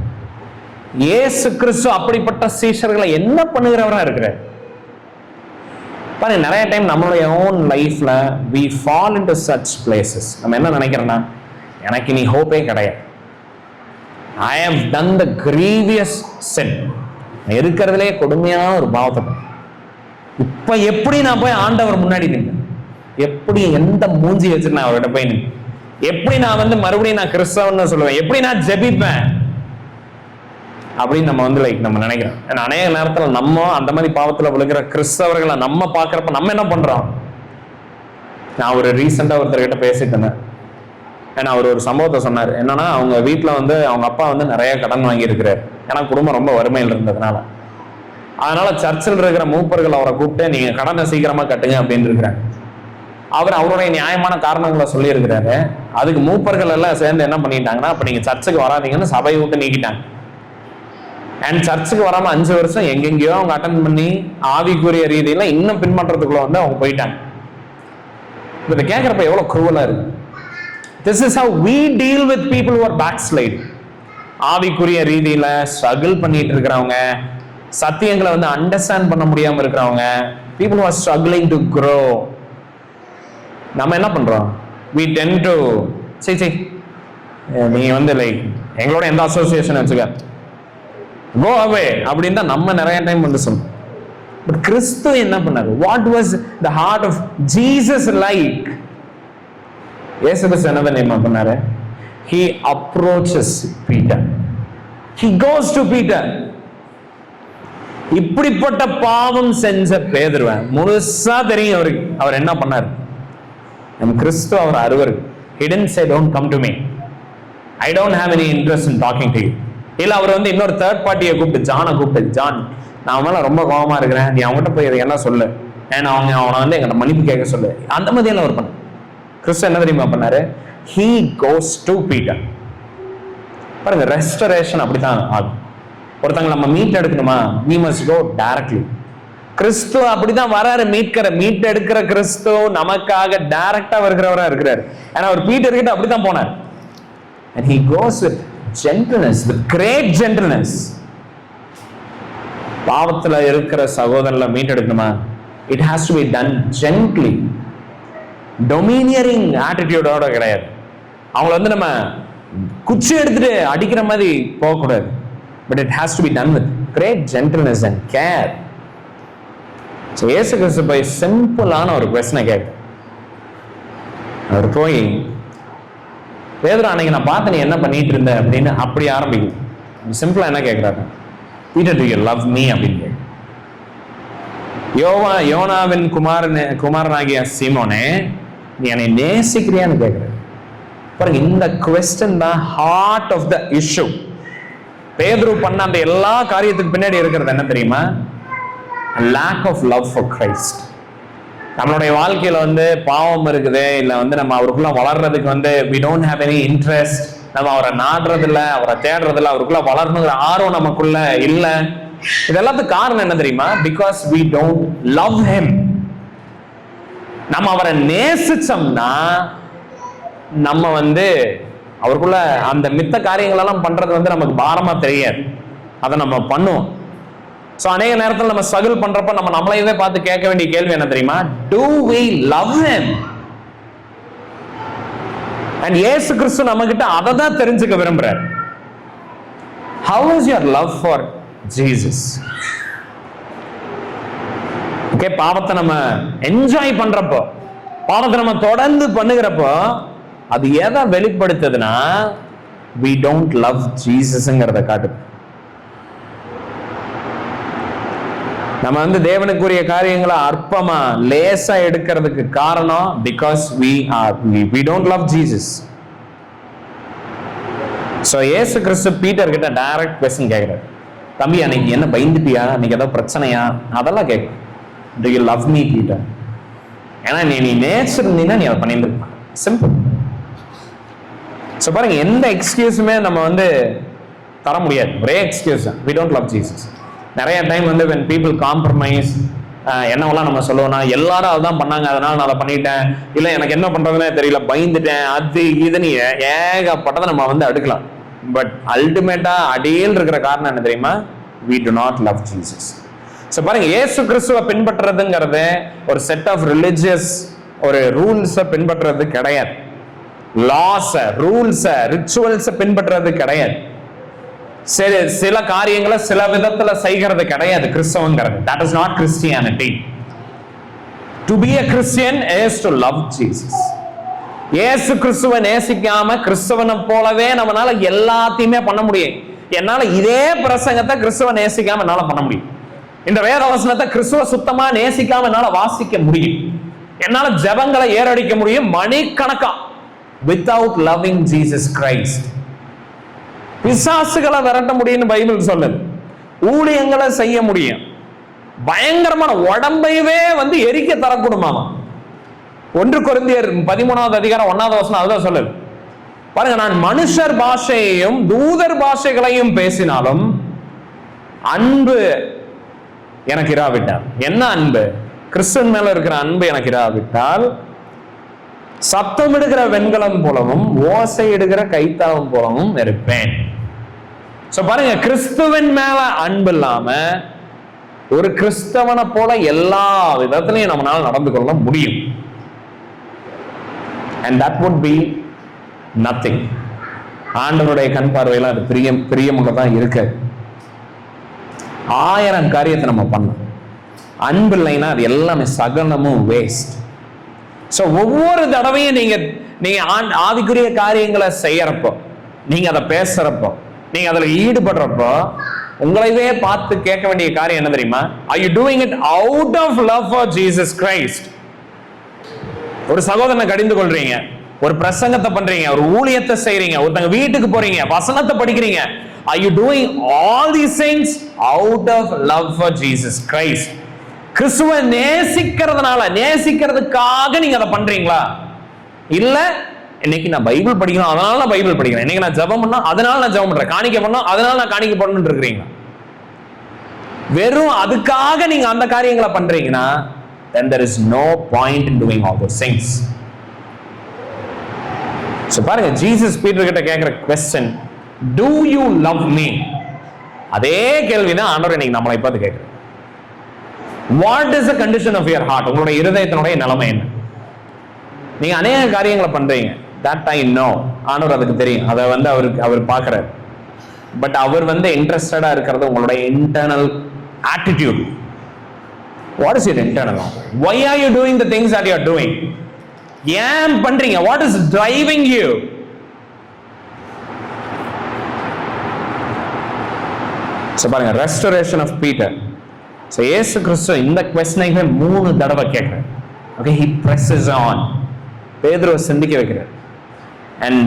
Yesu Kristhu அப்படிப்பட்ட சீஷர்களை என்ன பண்ணுகிறவரா இருக்கிறார் பாருங்க. நிறைய டைம் நம்மளுடைய ஓன் லைஃப்ல we fall into such places. நம்ம என்ன நினைக்கிறோம்னா, எனக்கு இனி ஹோப்பே கிடையாது, I have done the grievous sin, இருக்கிறதுலே கொடுமையான ஒரு பாவத்தை, இப்ப எப்படி நான் போய் ஆண்டவர் முன்னாடி நின்று, எப்படி எந்த மூஞ்சி வச்சுட்டு நான் அவர்கிட்ட போய் நின்று, எப்படி நான் வந்து மறுபடியும் நான் கிறிஸ்தவன்னு சொல்லுவேன், எப்படி நான் ஜெபிப்பேன் அப்படின்னு நம்ம வந்து நம்ம நினைக்கிறோம். ஏன்னா அநேக நேரத்துல நம்ம அந்த மாதிரி பாவத்துல விழுகிற கிறிஸ்தவர்களை நம்ம பாக்குறப்ப நம்ம என்ன பண்றோம். நான் ஒரு ரீசெண்டா ஒருத்தர்கிட்ட பேசிட்டு இருந்தேன். ஏன்னா அவர் ஒரு சம்பவத்தை சொன்னார். என்னன்னா அவங்க வீட்டுல வந்து அவங்க அப்பா வந்து நிறைய கடன் வாங்கி இருக்கிறார். ஏன்னா குடும்பம் ரொம்ப வறுமையில் இருந்ததுனால. அதனால சர்ச்சில் இருக்கிற மூப்பர்கள் அவரை கூப்பிட்டு நீங்க கடனை சீக்கிரமா கட்டுங்க அப்படின்னு இருக்கிறாங்க. அவர் அவருடைய நியாயமான காரணங்களை சொல்லி இருக்கிறாரு. அதுக்கு மூப்பர்கள் எல்லாம் சேர்ந்து என்ன பண்ணிட்டாங்கன்னா, அப்ப நீங்க சர்ச்சுக்கு வராதீங்கன்னு சபையை விட்டு நீக்கிட்டாங்க. அண்ட் சர்ச்சுக்கு வராம 5 வருஷம் எங்கெங்கயோ அவங்க அட்டன் பண்ணி ஆவிக்குரிய ரீதியில இன்னும் பின்பற்றதுக்குள்ள வந்து அவங்க போயிட்டாங்க. இதை கேட்கறப்ப எவ்வளவு குரூவலா இருக்கு. This is how we deal with people who are backsliding. ஆவிக்குரிய ரீதியில ஸ்ட்ரகிள் பண்ணிட்டு இருக்கிறவங்க, சத்தியங்களை வந்து அண்டர்ஸ்டாண்ட் பண்ண முடியாம இருக்கிறவங்க, people who are struggling to grow. நம்ம என்ன பண்றோம், we tend to say நீங்க வந்து எங்களோட எந்த அசோசியேஷன் வச்சுக்க, go away அப்படின்னு தான் நம்ம நிறைய டைம் வந்து சொல்றோம். பட் கிறிஸ்து என்ன பண்ணாரு? what was the heart of Jesus like? இயேசு கிறிஸ்து என்ன பண்ணாரு? he approaches Peter, he goes to Peter. இப்படிப்பட்ட பாவம் செஞ்ச பேதுருவன் முழுசா தெரியும் அவருக்கு. அவர் என்ன பண்ணாரு? நம்ம கிறிஸ்து அவர் அருவர். he didn't say don't come to me, I don't have any interest in talking to you. இல்ல அவர் வந்து இன்னொரு தேர்ட் பார்ட்டியை கூப்பிட்டு, ஜானை கூப்பிட்டு, ஜான் நான் மேல ரொம்ப கோபமா இருக்கிறேன், நீ அவங்ககிட்ட போய் என்ன சொல்லு, ஏன்னா அவனை வந்து எங்கிட்ட மன்னிப்பு கேட்க சொல்லு, அந்த மாதிரி எல்லாம் அவர் பண்ண. கிறிஸ்து என்ன தெரியுமா பண்ணாரு? he goes to Peter. பாருங்க, ரெஸ்டரேஷன் அப்படித்தான் ஆகும். ஒருத்தங்க நம்ம மீட் எடுக்கணுமா, we must go directly. கிறிஸ்து அப்படிதான் வராரு. மீட் எடுக்கிற கிறிஸ்து நமக்காக டைரக்டா வருகிறவரா இருக்கிறார். ஏன்னா அவர் பீட்டர் கிட்ட அப்படித்தான் போனார். and he goes with gentleness, with great gentleness. பாவத்துல இருக்கிற சகோதரர்ல மீட் எடுக்கணுமா, it has to be done gently. domineering attitude ஓட கிடையாது. அவங்கள வந்து நம்ம குச்சி எடுத்துட்டு அடிக்கிற மாதிரி போகக்கூடாது. but it has to be done with great gentleness and care. so இயேசு கிறிஸ்து போய் சிம்பிளான ஒரு கொஸ்டினை கேட்க, அவர் போய் பேதுரு அன்னைக்கு நான் பார்த்து நீ என்ன பண்ணிட்டு இருந்த அப்படின்னு அப்படி ஆரம்பிக்கும். சிம்பிளா என்ன கேட்கிறாரு? Peter to you love me அப்படின்னு கேட்க. யோனாவின் குமாரனாகிய சீமோனே நீ என்னை நேசிக்கிறியான்னு கேட்கிற. பாருங்க, இந்த கொஸ்டின் தான் ஹார்ட் ஆஃப் த இஷ்யூ. பேதுரு பண்ண அந்த எல்லா காரியத்துக்கு பின்னாடி இருக்கிறது என்ன தெரியுமா? lack of love for Christ. நம்மளுடைய வாழ்க்கையில வந்து பாவம் இருக்குது, இல்ல வந்து நம்ம அவருக்குள்ள வளர்றதுக்கு வந்து we don't have any interest, நம்ம அவரை நாடுறது இல்ல, அவரை தேடுறது இல்ல, அவருக்குள்ள வளரணுங்கிற ஆர்வம் நமக்குள்ள இல்ல. இது எல்லாத்துக்கும் காரணம் என்ன தெரியுமா? Because we don't love him. நம்ம அவரை நேசிச்சோம்னா நம்ம அவருக்குள்ள அந்த மித்த காரியங்கள் எல்லாம் பண்றது நமக்கு பாரமா தெரியாது. அதை நம்ம பண்ணுவோம். சோ அநேக நேரத்தில் நம்ம ஸ்ட்ரகிள் பண்றப்ப நம்ம நம்மளையவே பார்த்து கேட்க வேண்டிய கேள்வி என்ன தெரியுமா? Do we love him? And இயேசு கிறிஸ்து நம்ம கிட்ட அதை தான் தெரிஞ்சுக்க விரும்புறார். How is your love for Jesus? Okay, பாவத்தை நம்ம என்ஜாய் பண்றப்போ, பாவத்தை நம்ம தொடர்ந்து பண்ணுகிறப்போ அது எதை வெளிப்படுத்துதுன்னா we don't love Jesus-ங்கிறத காட்டுது. நம்ம தேவனுக்குரிய காரியங்களை அற்பமா லேசா எடுக்கிறதுக்கு காரணம் because we don't love Jesus. So இயேசு கிறிஸ்து பீட்டர் கிட்ட டைரக்ட் क्वेश्चन கேக்குறாரு. தம்பி, அன்னைக்கு என்ன பயந்துட்டியா? அன்னைக்கு ஏதாவது பிரச்சனையா? அதெல்லாம் கேட்க. Do you love me, Peter? ஏன்னா நீ நேச்சர் இருந்தீங்கன்னா நீ அதை பண்ணியிருக்க. சிம்பிள். சோ பாருங்க, எந்த எக்ஸ்கியூஸுமே நம்ம தர முடியாது. ஒரே excuse, we don't love Jesus. நிறைய டைம் when people compromise, என்னவெல்லாம் நம்ம சொல்லுவோம்னா, எல்லாரும் அதான் பண்ணாங்க அதனால நான் அதை பண்ணிட்டேன், இல்லை எனக்கு என்ன பண்றதுன்னே தெரியல, பயந்துட்டேன், அது இதுன்னு ஏகப்பட்டதை நம்ம அடுக்கலாம். பட் அல்டிமேட்டா அடியில் இருக்கிற காரணம் என்ன தெரியுமா? we do not love Jesus. So பாருங்க, இயேசு கிறிஸ்துவை பின்பற்றுறதுங்கிறது ஒரு செட் ஆஃப் ரிலிஜியஸ் ஒரு ரூல்ஸை பின்பற்றுறது கிடையாது. லாஸ, ரூல்ஸ, ரிச்சுவல்ஸை பின்பற்றுறது கிடையாது. சில காரியங்களை சில விதத்துல செய்கிறது கிடையாது கிறிஸ்தவங்கிறது. That is not Christianity. To be a Christian is to love Jesus. இயேசு கிறிஸ்துவை நேசிக்காம கிறிஸ்தவனை போலவே நம்மளால எல்லாத்தையுமே பண்ண முடியும். என்னால இதே பிரசங்கத்தை கிறிஸ்துவ நேசிக்காம என்னால பண்ண முடியும். இந்த வேத வசனத்தை கிறிஸ்துவ சுத்தமா நேசிக்காம என்னால வாசிக்க முடியும். என்னால ஜெபங்களை ஏறடிக்க முடியும் மணிக்கணக்கா. Without loving Jesus Christ, பிசாசுகளை விரட்ட முடியும்னு பைபிள் சொல்லுது. ஊழியங்களை செய்ய முடியும். பயங்கரமான உடம்பையவே எரிக்க தரக்கூடுமாமா. 1 கொரிந்தியர் 13வது அதிகாரம் 1வது வசனம் அதுதான் சொல்லுது. பாருங்க, நான் மனுஷர் பாஷையையும் தூதர் பாஷைகளையும் பேசினாலும் அன்பு எனக்கு இராவிட்டால், என்ன அன்பு? கிறிஸ்துவின் மேல இருக்கிற அன்பு எனக்கு இராவிட்டால் சத்தம் எடுக்கிற வெண்கலம் போலவும் ஓசை எடுக்கிற கைத்தாளம் போலவும் இருப்பேன். சோ பாருங்க, கிறிஸ்துவின் மேல அன்பு இல்லாம ஒரு கிறிஸ்தவனை போல எல்லா விதத்திலையும் நம்மளால நடந்து கொள்ள முடியும். And that would be nothing. ஆண்டவருடைய கண் பார்வையில அது பிரியமுள்ளதான் இருக்கு. 1000 காரியத்தை நம்ம பண்ணோம். அன்பு இல்லைன்னா அது எல்லாமே சகலமும் வேஸ்ட். சோ ஒவ்வொரு தடவையும் நீங்க ஆவிக்குரிய காரியங்களை செய்யறப்போ, நீங்க அதை பேசுறப்போ, நீங்க அதுல ஈடுபடுறப்போ உங்களையே பார்த்து கேட்க வேண்டிய காரியம் என்ன தெரியுமா? Are you doing it out of love for Jesus Christ? ஒரு சகோதரனை கடிந்து கொள்றீங்க, ஒரு பிரசங்கத்தை பண்றீங்க, ஒரு ஊழியத்தை செய்றீங்க, ஒருத்தங்க வீட்டுக்கு போறீங்க, வசனத்தை படிக்கிறீங்க. Are you doing all these things out of love for Jesus Christ? கிறிஸ்துவை நேசிக்கிறதுக்காக நீங்க அதை பண்றீங்களா? இல்ல இன்னைக்கு நான் பைபிள் படிக்கணும் அதனால நான் பைபிள் படிக்கிறேன், இன்னைக்கு நான் ஜெபம் பண்ணா அதனால நான் ஜெபம் பண்றேன், காணிக்கை பண்ணோம் அதனால நான் காணிக்கை பண்ணணும்னு இருக்கிறீங்களா? வெறும் அதுக்காக நீங்க அந்த காரியங்களை பண்றீங்கன்னா then there is no point in doing all those things. So பாருங்க, ஜீசஸ் பீட்டர் கிட்ட கேக்குற question, do you love me? அதே கேள்விதான் ஆண்டவர் இன்னைக்கு நம்மளை பார்த்து கேட்கிறார். What is the condition of your heart? உங்களுடைய இருதயத்தினுடைய நிலைமை என்ன? நீங்க அநேக காரியங்களை பண்றீங்க, that I know. ஆண்டவர் அதுக்கு தெரியும், அதை அவர் பார்க்கிறார். பட் அவர் இன்ட்ரெஸ்டடா இருக்கிறது உங்களுடைய internal attitude. What is your internal? Why are you doing the things that you are doing? ஏன் பண்றீங்க? What is driving you? So பாருங்க, restoration of Peter. So இயேசு கிறிஸ்து இந்த क्वेश्चனை 3 தடவை கேட்கிறார். Okay, he presses on. பேதுருவை சிந்திக்க வைக்கிறார். And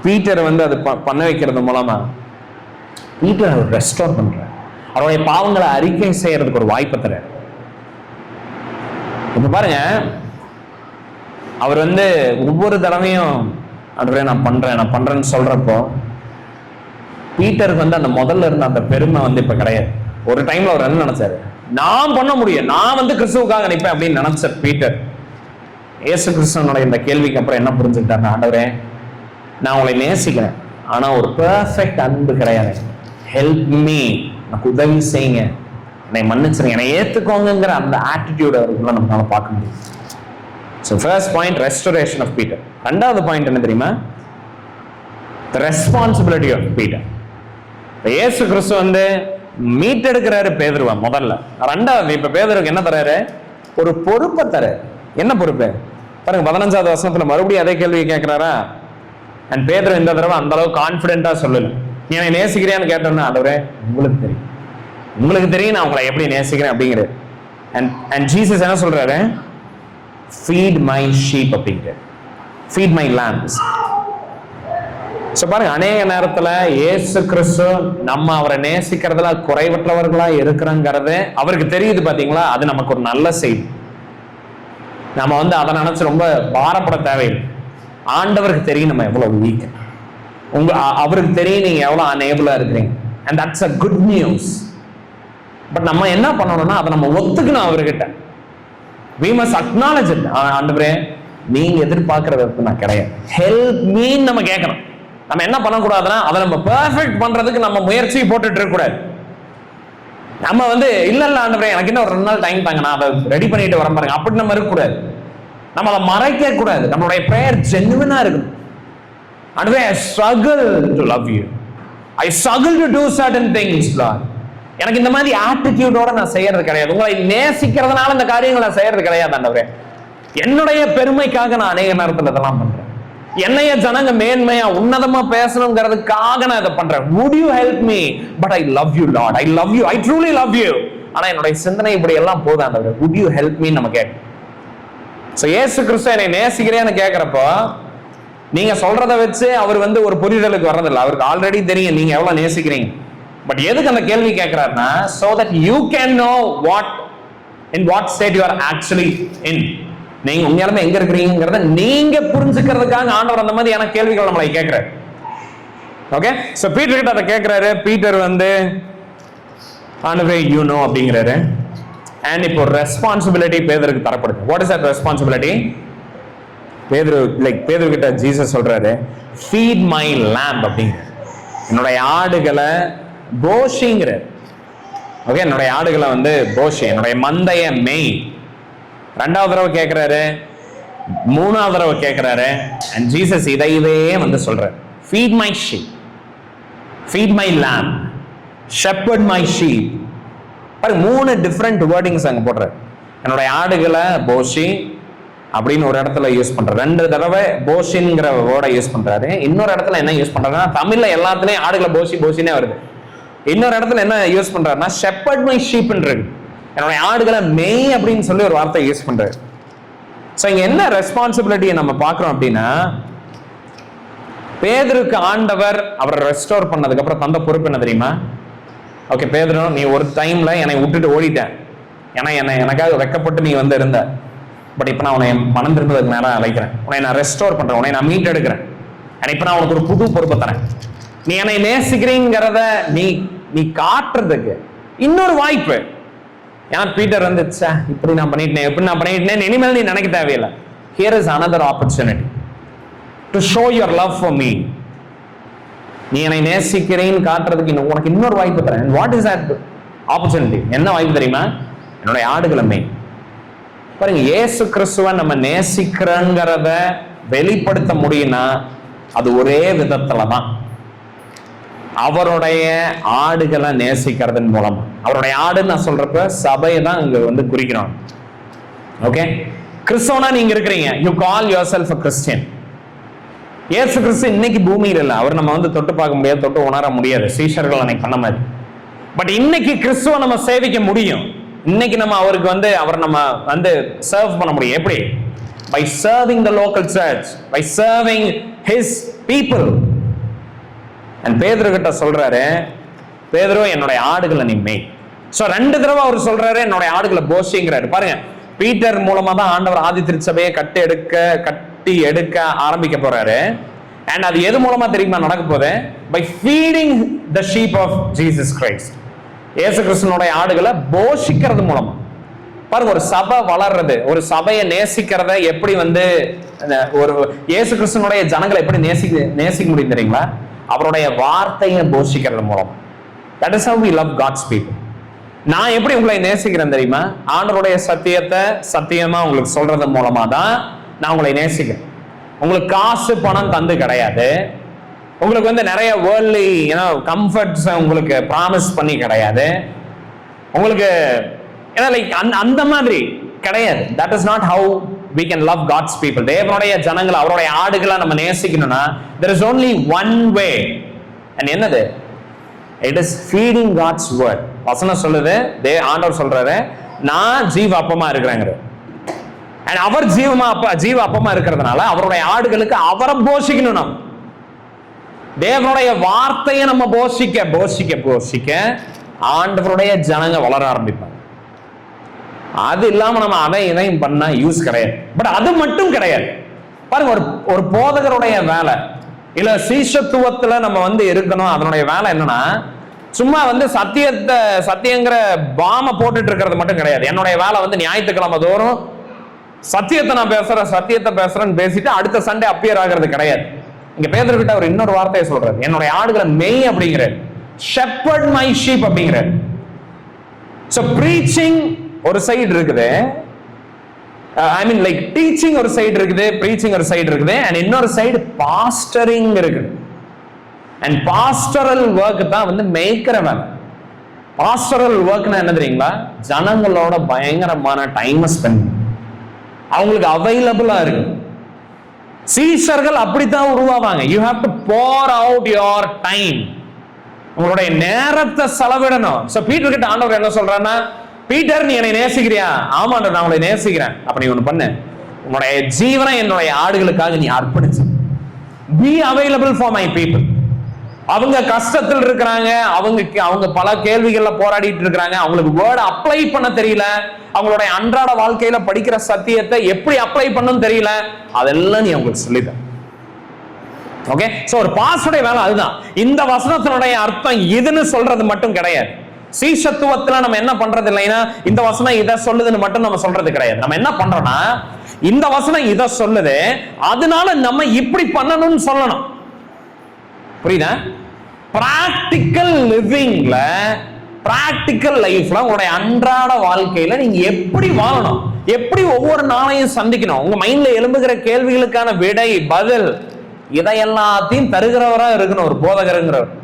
பீட்டர் அது பண்ண வைக்கிறது மூலமா பீட்டர் அவர் ரெஸ்டோர் பண்றார். அவருடைய பாவங்களை அறிக்கை செய்யறதுக்கு ஒரு வாய்ப்பு தரார். இப்ப பாருங்க, அவர் ஒவ்வொரு தடவையும் ஆண்டவரே நான் பண்றேன்னு சொல்றப்போ பீட்டருக்கு வந்து அந்த முதல்ல இருந்த அந்த பெருமை வந்து இப்ப கிடையாது. ஒரு டைம்ல அவர் என்ன நினைச்சாரு, நான் பண்ண முடியும், நான் வந்து கிறிஸ்துவுக்காக நிற்பேன் அப்படின்னு நினைச்ச பீட்டர் இயேசு கிறிஸ்துவனுடைய இந்த கேள்விக்கு அப்புறம் என்ன புரிஞ்சுக்கிட்டாரு, ஆண்டவரே நான் உங்களை நேசிக்கிறேன், ஆனா ஒரு பெர்ஃபெக்ட் அன்பு கிடையாது, ஹெல்ப் மீ, எனக்கு உதவி செய்யுங்க, என்னை மன்னிச்சிருங்க, என்னை ஏத்துக்கோங்கிற அந்த ஆட்டிடியூட் அவருக்குள்ள நம்மளால பார்க்க முடியும். So first point restoration of Peter. ரெண்டாவது பாயிண்ட் என்ன தெரியுமா, தி ரெஸ்பான்சிபிலிட்டி ஆஃப் பீட்டர். இயேசு கிறிஸ்து வந்து மீட்டெடுக்கிறாரு பேதுருவா முதல்ல. ரெண்டாவது இப்ப பேதுருக்கு என்ன தராரு, ஒரு பொறுப்பை தராரு. என்ன பொறுப்பு பாருங்க, 15வது வசனத்துல மறுபடியும் அதே கேள்வியை கேட்கிறாரா. அண்ட் பேதுரு இந்த தடவை அந்த அளவுக்கு கான்பிடென்டா சொல்லல, நீ என்னை நேசிக்கிறியான்னு கேட்டோம்னா, ஆண்டவரே உங்களுக்கு தெரியும் நான் உங்களை எப்படி நேசிக்கிறேன் அப்படிங்கிறது. அண்ட் ஜீசஸ் என்ன சொல்றாரு, ஃபீட் மை ஷீப் அப்படிங்கிறார், ஃபீட் மை lamps. சோ பாருங்க, அநேக நேரத்துல இயேசு கிறிஸ்து நம்ம அவரை நேசிக்கிறதுல குறைவற்றவர்களா இருக்கிறோங்கிறது அவருக்கு தெரியுது பாத்தீங்களா. அது நமக்கு ஒரு நல்ல செய்தி. நம்ம வந்து அதை நினைச்சு ரொம்ப பாரப்பட தேவையில்லை. ஆண்டவருக்கு தெரியும் நம்ம எவ்வளவு வீக், அவருக்கு தெரியும் நீங்க எவ்வளவு அனேபிளா இருக்கிறீங்க. And that's a good news. But நம்ம என்ன பண்ணணும்னா அதை நம்ம ஒத்துக்கணும் அவர்கிட்ட. we must acknowledge it. ஆண்டவரே நீங்க எதிர்பார்க்கறது நான் கிடையாது, ஹெல்ப் மீன்னு நம்ம கேட்கணும். நம்ம என்ன பண்ணக்கூடாதுன்னா அதை நம்ம பெர்ஃபெக்ட் பண்றதுக்கு நம்ம முயற்சி போட்டுட்டு இருக்க கூடாது. நம்ம வந்து இல்ல ஆண்டவரே எனக்கு இன்னும் ஒரு 2 நாள் டைம் தாங்க, நான் அதை ரெடி பண்ணிட்டு வரேன் பாருங்க, அப்படி நம்ம இருக்கக்கூடாது. நம்ம அதை மறைக்க கூடாது. நம்மளுடைய பிரேயர் ஜென்யூனா இருக்கணும். ஆண்டவரே I struggle to love you, I struggle to do certain things Lord. எனக்கு இந்த மாதிரி ஆட்டிடியூடோட நான் செய்யறது கிடையாது, உங்களை நேசிக்கிறதுனால இந்த காரியங்களை நான் செய்யறது கிடையாது ஆண்டவரே. என்னுடைய பெருமைக்காக நான் அநேக நேரத்தில் இதெல்லாம் பண்றேன், என்னைய ஜனங்க மேன்மையா உன்னதமா பேசணுங்கிறதுக்காக நான் இதை பண்றேன். would you help me, but I love you Lord, I love you, I truly love you. ஆனா என்னுடைய சிந்தனை இப்படி எல்லாம் போதும் ஆண்டவரே, would you help me நம்ம கேட்க. சோ இயேசு கிறிஸ்து என்னை நேசிக்கிறேன்னு கேட்கிறப்போ நீங்க சொல்றதை வச்சு அவர் வந்து ஒரு புரிதலுக்கு வர்றதில்லை. அவருக்கு ஆல்ரெடி தெரியும் நீங்க எவ்வளவு நேசிக்கிறீங்க. பட் எதுக்கு அந்த கேள்வி கேட்கிறாருன்னா, so that you can know in what state you are actually in. நீங்க உண்மையாலுமே எங்க இருக்கிறீங்கிறத நீங்க புரிஞ்சுக்கிறதுக்காக ஆண்டவர் அந்த மாதிரியான கேள்விகள் நம்மளை கேட்கிறாரு. ஓகே, சோ பீட்டர் கிட்ட அதை கேட்கிறாரு. பீட்டர் வந்து ஆண்டவரே யூ நோ அப்படிங்கிறாரு. அண்ட் இப்போ ரெஸ்பான்சிபிலிட்டி பேதுருக்கு தரப்படுது. What is that responsibility? Pethuru கிட்ட ஜீசஸ் சொல்றாரு, ஃபீட் மை lamb அப்படிங்கிற, என்னுடைய ஆடுகளை போஷிங்கிற. ஓகே, என்னுடைய ஆடுகளை வந்து போஷி, என்னுடைய மந்தைய மேய். 2வது தடவை கேட்கிறாரு, 3வது தடவை கேட்கிறாரு. அண்ட் ஜீசஸ் இதையவே வந்து சொல்றாரு, feet my sheep, feet my lamb, shepherd my sheep. பாருங்க, 3 டிஃபரெண்ட் வேர்டிங்ஸ் அங்க போடுறாரு. என்னுடைய ஆடுகளை போஷி அப்படின்னு ஒரு இடத்துல யூஸ் பண்றாரு. 2 தடவை போஷின்ங்கிற வேர்டை யூஸ் பண்றாரு. இன்னொரு இடத்துல என்ன யூஸ் பண்றாருன்னா, தமிழ்ல எல்லாத்துலயும் ஆடுகளை போஷி போஷினே வருது. இன்னொரு இடத்துல என்ன யூஸ் பண்றாருன்னா, shepherd my sheep இருக்கு, என்னுடைய ஆடுகளை மேய் அப்படின்னு சொல்லி ஒரு வார்த்தை யூஸ் பண்றாரு. சோ இங்க என்ன ரெஸ்பான்சிபிலிட்டியை நம்ம பாக்குறோம் அப்படின்னா, பேதுருக்கு ஆண்டவர் அவரை ரெஸ்டோர் பண்ணதுக்கு அப்புறம் தந்த பொறுப்பு என்ன தெரியுமா? ஓகே பேதுரு, நீ ஒரு டைம்ல என்னை விட்டுட்டு ஓடிட்டேன், ஏன்னா எனக்காக வெக்கப்பட்டு நீ வந்து இருந்த. பட் இப்ப நான் உன்னை மனம் திரும்புவதற்கு நேரம் அழைக்கிறேன், உன்னை நான் ரெஸ்டோர் பண்றேன், உன்னை நான் மீட் எடுக்கிறேன். இப்ப நான் உனக்கு ஒரு புது பொறுப்பை தரேன். நீ என்னை நேசிக்கிறீங்கிறத நீ காட்டுறதுக்கு இன்னொரு வாய்ப்பு. ஏன்னா பீட்டர் வந்து இப்படி நான் பண்ணிட்டேன் இனிமேல் நீ நினைக்க தேவையில்லை. Here is another opportunity to show your love for me. நீ என்னை நேசிக்கிறேன்னு காட்டுறதுக்கு உனக்கு இன்னொரு வாய்ப்பு தரேன். What is that opportunity? என்ன வாய்ப்பு தெரியுமா? என்னுடைய ஆடுகளை மேய். பாருங்க, இயேசு கிறிஸ்துவை நம்ம நேசிக்கிறோங்கிறத வெளிப்படுத்த முடியும்னா அது ஒரே விதத்துல தான், அவருடைய ஆடுகளை நேசிக்கிறதன் மூலமா. அவருடைய ஆடுன்னு நான் சொல்றப்ப சபையை தான் இங்க வந்து குறிக்கிறோம். ஓகே, கிறிஸ்தவனா நீங்க இருக்கிறீங்க, you call your self a Christian. இயேசு கிறிஸ்து இன்னைக்கு பூமியில் இல்லை, அவர் நம்ம வந்து தொட்டு பார்க்க முடியாது, தொட்டு உணர முடியாது, சீஷர்கள் அன்னைக்கு பண்ண மாதிரி. பட் இன்னைக்கு கிறிஸ்துவ நம்ம சேவிக்க முடியும். இன்னைக்கு நம்ம அவருக்கு வந்து அவர் நம்ம வந்து சர்வ் பண்ண முடியும். எப்படி? by serving the local church, by serving his people. and பேதுரு கிட்ட சொல்றாரு, பேதுரு என்னுடைய ஆடுகளை நீ மேய். சோ 2 தடவை அவர் சொல்றாரு என்னுடைய ஆடுகளை போஷிங்கிறாரு. பாருங்க, பீட்டர் மூலமா தான் ஆண்டவர் ஆதி திருச்சபையை கட்டி எடுக்க ஆரம்பிக்க போறாரு. அண்ட் அது எது மூலமா தெரியுமா நடக்க போகுது? By feeding the sheep of Jesus Christ. இயேசு கிறிஸ்துனுடைய ஆடுகளை போஷிக்கிறது மூலமா. பாருங்க, ஒரு சபை வளர்றது, ஒரு சபையை நேசிக்கிறத எப்படி வந்து ஒரு இயேசு கிறிஸ்துனுடைய ஜனங்களை எப்படி நேசிக்க முடியும் தெரியுங்களா? அவருடைய வார்த்தையை போஷிக்கிறது மூலம். That is how we love God's people. நான் எப்படி உங்களை நேசிக்கிறேன் தெரியுமா? ஆண்டவருடைய சத்தியத்தை சத்தியமா உங்களுக்கு சொல்றது மூலமா தான் நான் உங்களை நேசிக்கிறேன். உங்களுக்கு காசு பணம் தந்து கிடையாது, உங்களுக்கு வந்து நிறைய வேர்ல்ட்லி கம்ஃபர்ட்ஸ் உங்களுக்கு ப்ராமிஸ் பண்ணி கிடையாது, உங்களுக்கு லைக் அந்த மாதிரி கிடையாது. That is not how we can love God's people. தேவனுடைய ஜனங்களை, அவருடைய ஆடுகளை நம்ம நேசிக்கணும்னா there is only one way. and என்னது? It is feeding God's word. வசனம் சொல்லுது, ஆண்டவர் சொல்றாரு, நான் ஜீவ அப்பமா இருக்கிறேங்கிற. and அவர் ஜீவ அப்பமா இருக்கிறதுனால அவருடைய ஆடுகளுக்கு அவரை போஷிக்கணும். நம்ம தேவனுடைய வார்த்தையை நம்ம போஷிக்க போஷிக்க போஷிக்க ஆண்டவருடைய ஜனங்க வளர ஆரம்பிப்பாங்க. அது இல்லாம நம்ம அதை இதையும் பண்ணா யூஸ் கிடையாது. பட் அது மட்டும் கிடையாது. பாருங்க, ஒரு போதகருடைய வேலை இல்ல சீஷத்துவத்துல நம்ம வந்து இருக்கணும். அதனுடைய வேலை என்னன்னா, சும்மா வந்து சத்தியங்கிற பாம போட்டுட்டு இருக்கிறது மட்டும் கிடையாது. என்னுடைய வேலை வந்து ஞாயிற்றுக்கிழமை தோறும் சத்தியத்தை பேசுறேன்னு பேசிட்டு அடுத்த சண்டே அப்பியர் ஆகிறது கிடையாது. இங்க பேதுருகிட்ட ஒரு இன்னொரு வார்த்தையை சொல்றாரு, என்னுடைய ஆடுகளை மெய் அப்படிங்கிற, shepherd my sheep அப்படிங்கிற. so preaching ஒரு சைடு இருக்குது, ஐ மீன் லைக் டீச்சிங் ஒரு சைடு இருக்குது, ப்ரீச்சிங் ஒரு சைடு இருக்குது, அண்ட் இன்னொரு சைடு பாஸ்டரிங் இருக்குது. அண்ட் பாஸ்டரல் ஒர்க் தான் வந்து மேய்க்கிற வேலை. பாஸ்டரல் ஒர்க்னா என்ன தெரியுங்களா? ஜனங்களோட பயங்கரமான டைம் ஸ்பெண்ட், அவங்களுக்கு அவைலபிளா இருக்கு. சீஷர்கள் அப்படித்தான் உருவாவாங்க. You have to pour out your time, உங்களுடைய நேரத்தை செலவிடணும். சோ பீட்டர் கிட்ட ஆண்டவர் என்ன சொல்றாருன்னா, பீட்டர் நீ என்னை நேசிக்கிறியா? ஆமாண்டவர், நான் உங்களை நேசிக்கிறேன். அப்ப நீ ஒண்ணு பண்ணு, உன்னுடைய ஜீவனை என்னுடைய ஆடுகளுக்காக நீ அர்ப்பணிச்சு. Be available for my people. அவங்க கஷ்டத்தில் இருக்கிறாங்க, அவங்க பல கேள்விகள்ல போராடிட்டு இருக்கிறாங்க, அவங்களுக்கு வேர்ட் அப்ளை பண்ண தெரியல, அவங்களுடைய அன்றாட வாழ்க்கையில படிக்கிற சத்தியத்தை எப்படி அப்ளை பண்ணணும் தெரியல, அதெல்லாம் நீ அவங்களுக்கு சொல்லித. ஓகே, சோ ஒரு பாஸ்டருடைய வேலை அதுதான். இந்த வசனத்தினுடைய அர்த்தம் இதுன்னு சொல்றது மட்டும் கிடையாது. சீஷத்துவத்துல நம்ம என்ன பண்றது இல்லைன்னா, இந்த வசனம் இதை சொல்லுதுன்னு மட்டும் நம்ம சொல்றது கிடையாது. நம்ம என்ன பண்றோம்னா, இந்த வசனம் இதை சொல்லுது, அதனால நம்ம இப்படி பண்ணணும்னு சொல்லணும். புரியுதா? பிராக்டிக்கல் லிவிங்ல, பிராக்டிக்கல் லைஃப்ல, உங்களுடைய அன்றாட வாழ்க்கையில நீங்க எப்படி வாழணும், எப்படி ஒவ்வொரு நாளையும் சந்திக்கணும், உங்க மைண்ட்ல எழும்புகிற கேள்விகளுக்கான விடை, பதில், இதை எல்லாத்தையும் தருகிறவரா இருக்கணும் ஒரு போதகருங்கிறவர்.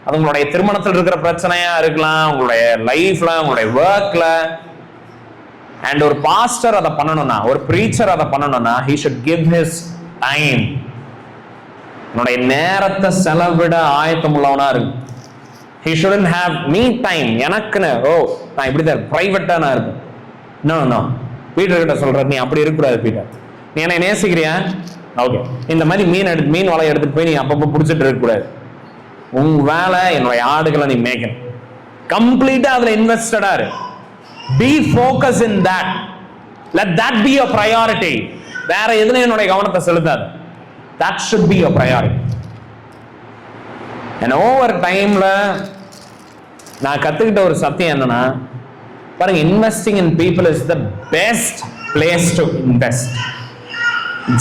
அது உங்களுடைய திருமணத்தில் இருக்கிற பிரச்சனையா இருக்கலாம், உங்களுடைய லைஃப்ல, உங்களுடைய ஒர்க்ல. அண்ட் ஒரு பாஸ்டர் அதை பண்ணணும்னா, ஒரு பிரீச்சர் அதை பண்ணணும்னா, he should give his time, உன்னுடைய நேரத்தை செலவிட ஆயத்தம் உள்ளவனா இருக்கு. he shouldn't have me time, எனக்குன்னு நான் இப்படிதான் பிரைவேட்டா நான் இருப்பேன். நோ பீட்டர் கிட்ட சொல்ற, நீ அப்படி இருக்கக்கூடாது பீட்டர். நீ என்னை நேசிக்கிறியா? ஓகே, இந்த மாதிரி மீன் வலையை எடுத்துட்டு போய் நீ அப்பப்போ பிடிச்சிட்டு இருக்கக்கூடாது. உன் வேலை என்னுடைய ஆடுகளை நீ மேய்க்கணும். கம்ப்ளீட்டா அதுல இன்வெஸ்டடா இரு. Be focus in that. Let that be your priority. வேற எதுல என்னுடைய கவனத்தை செலுத்தாது. That should be your priority. And over டைம்ல நான் கத்துக்கிட்ட ஒரு சத்தியம் என்னன்னா, பாருங்க, investing in people is the best place to invest.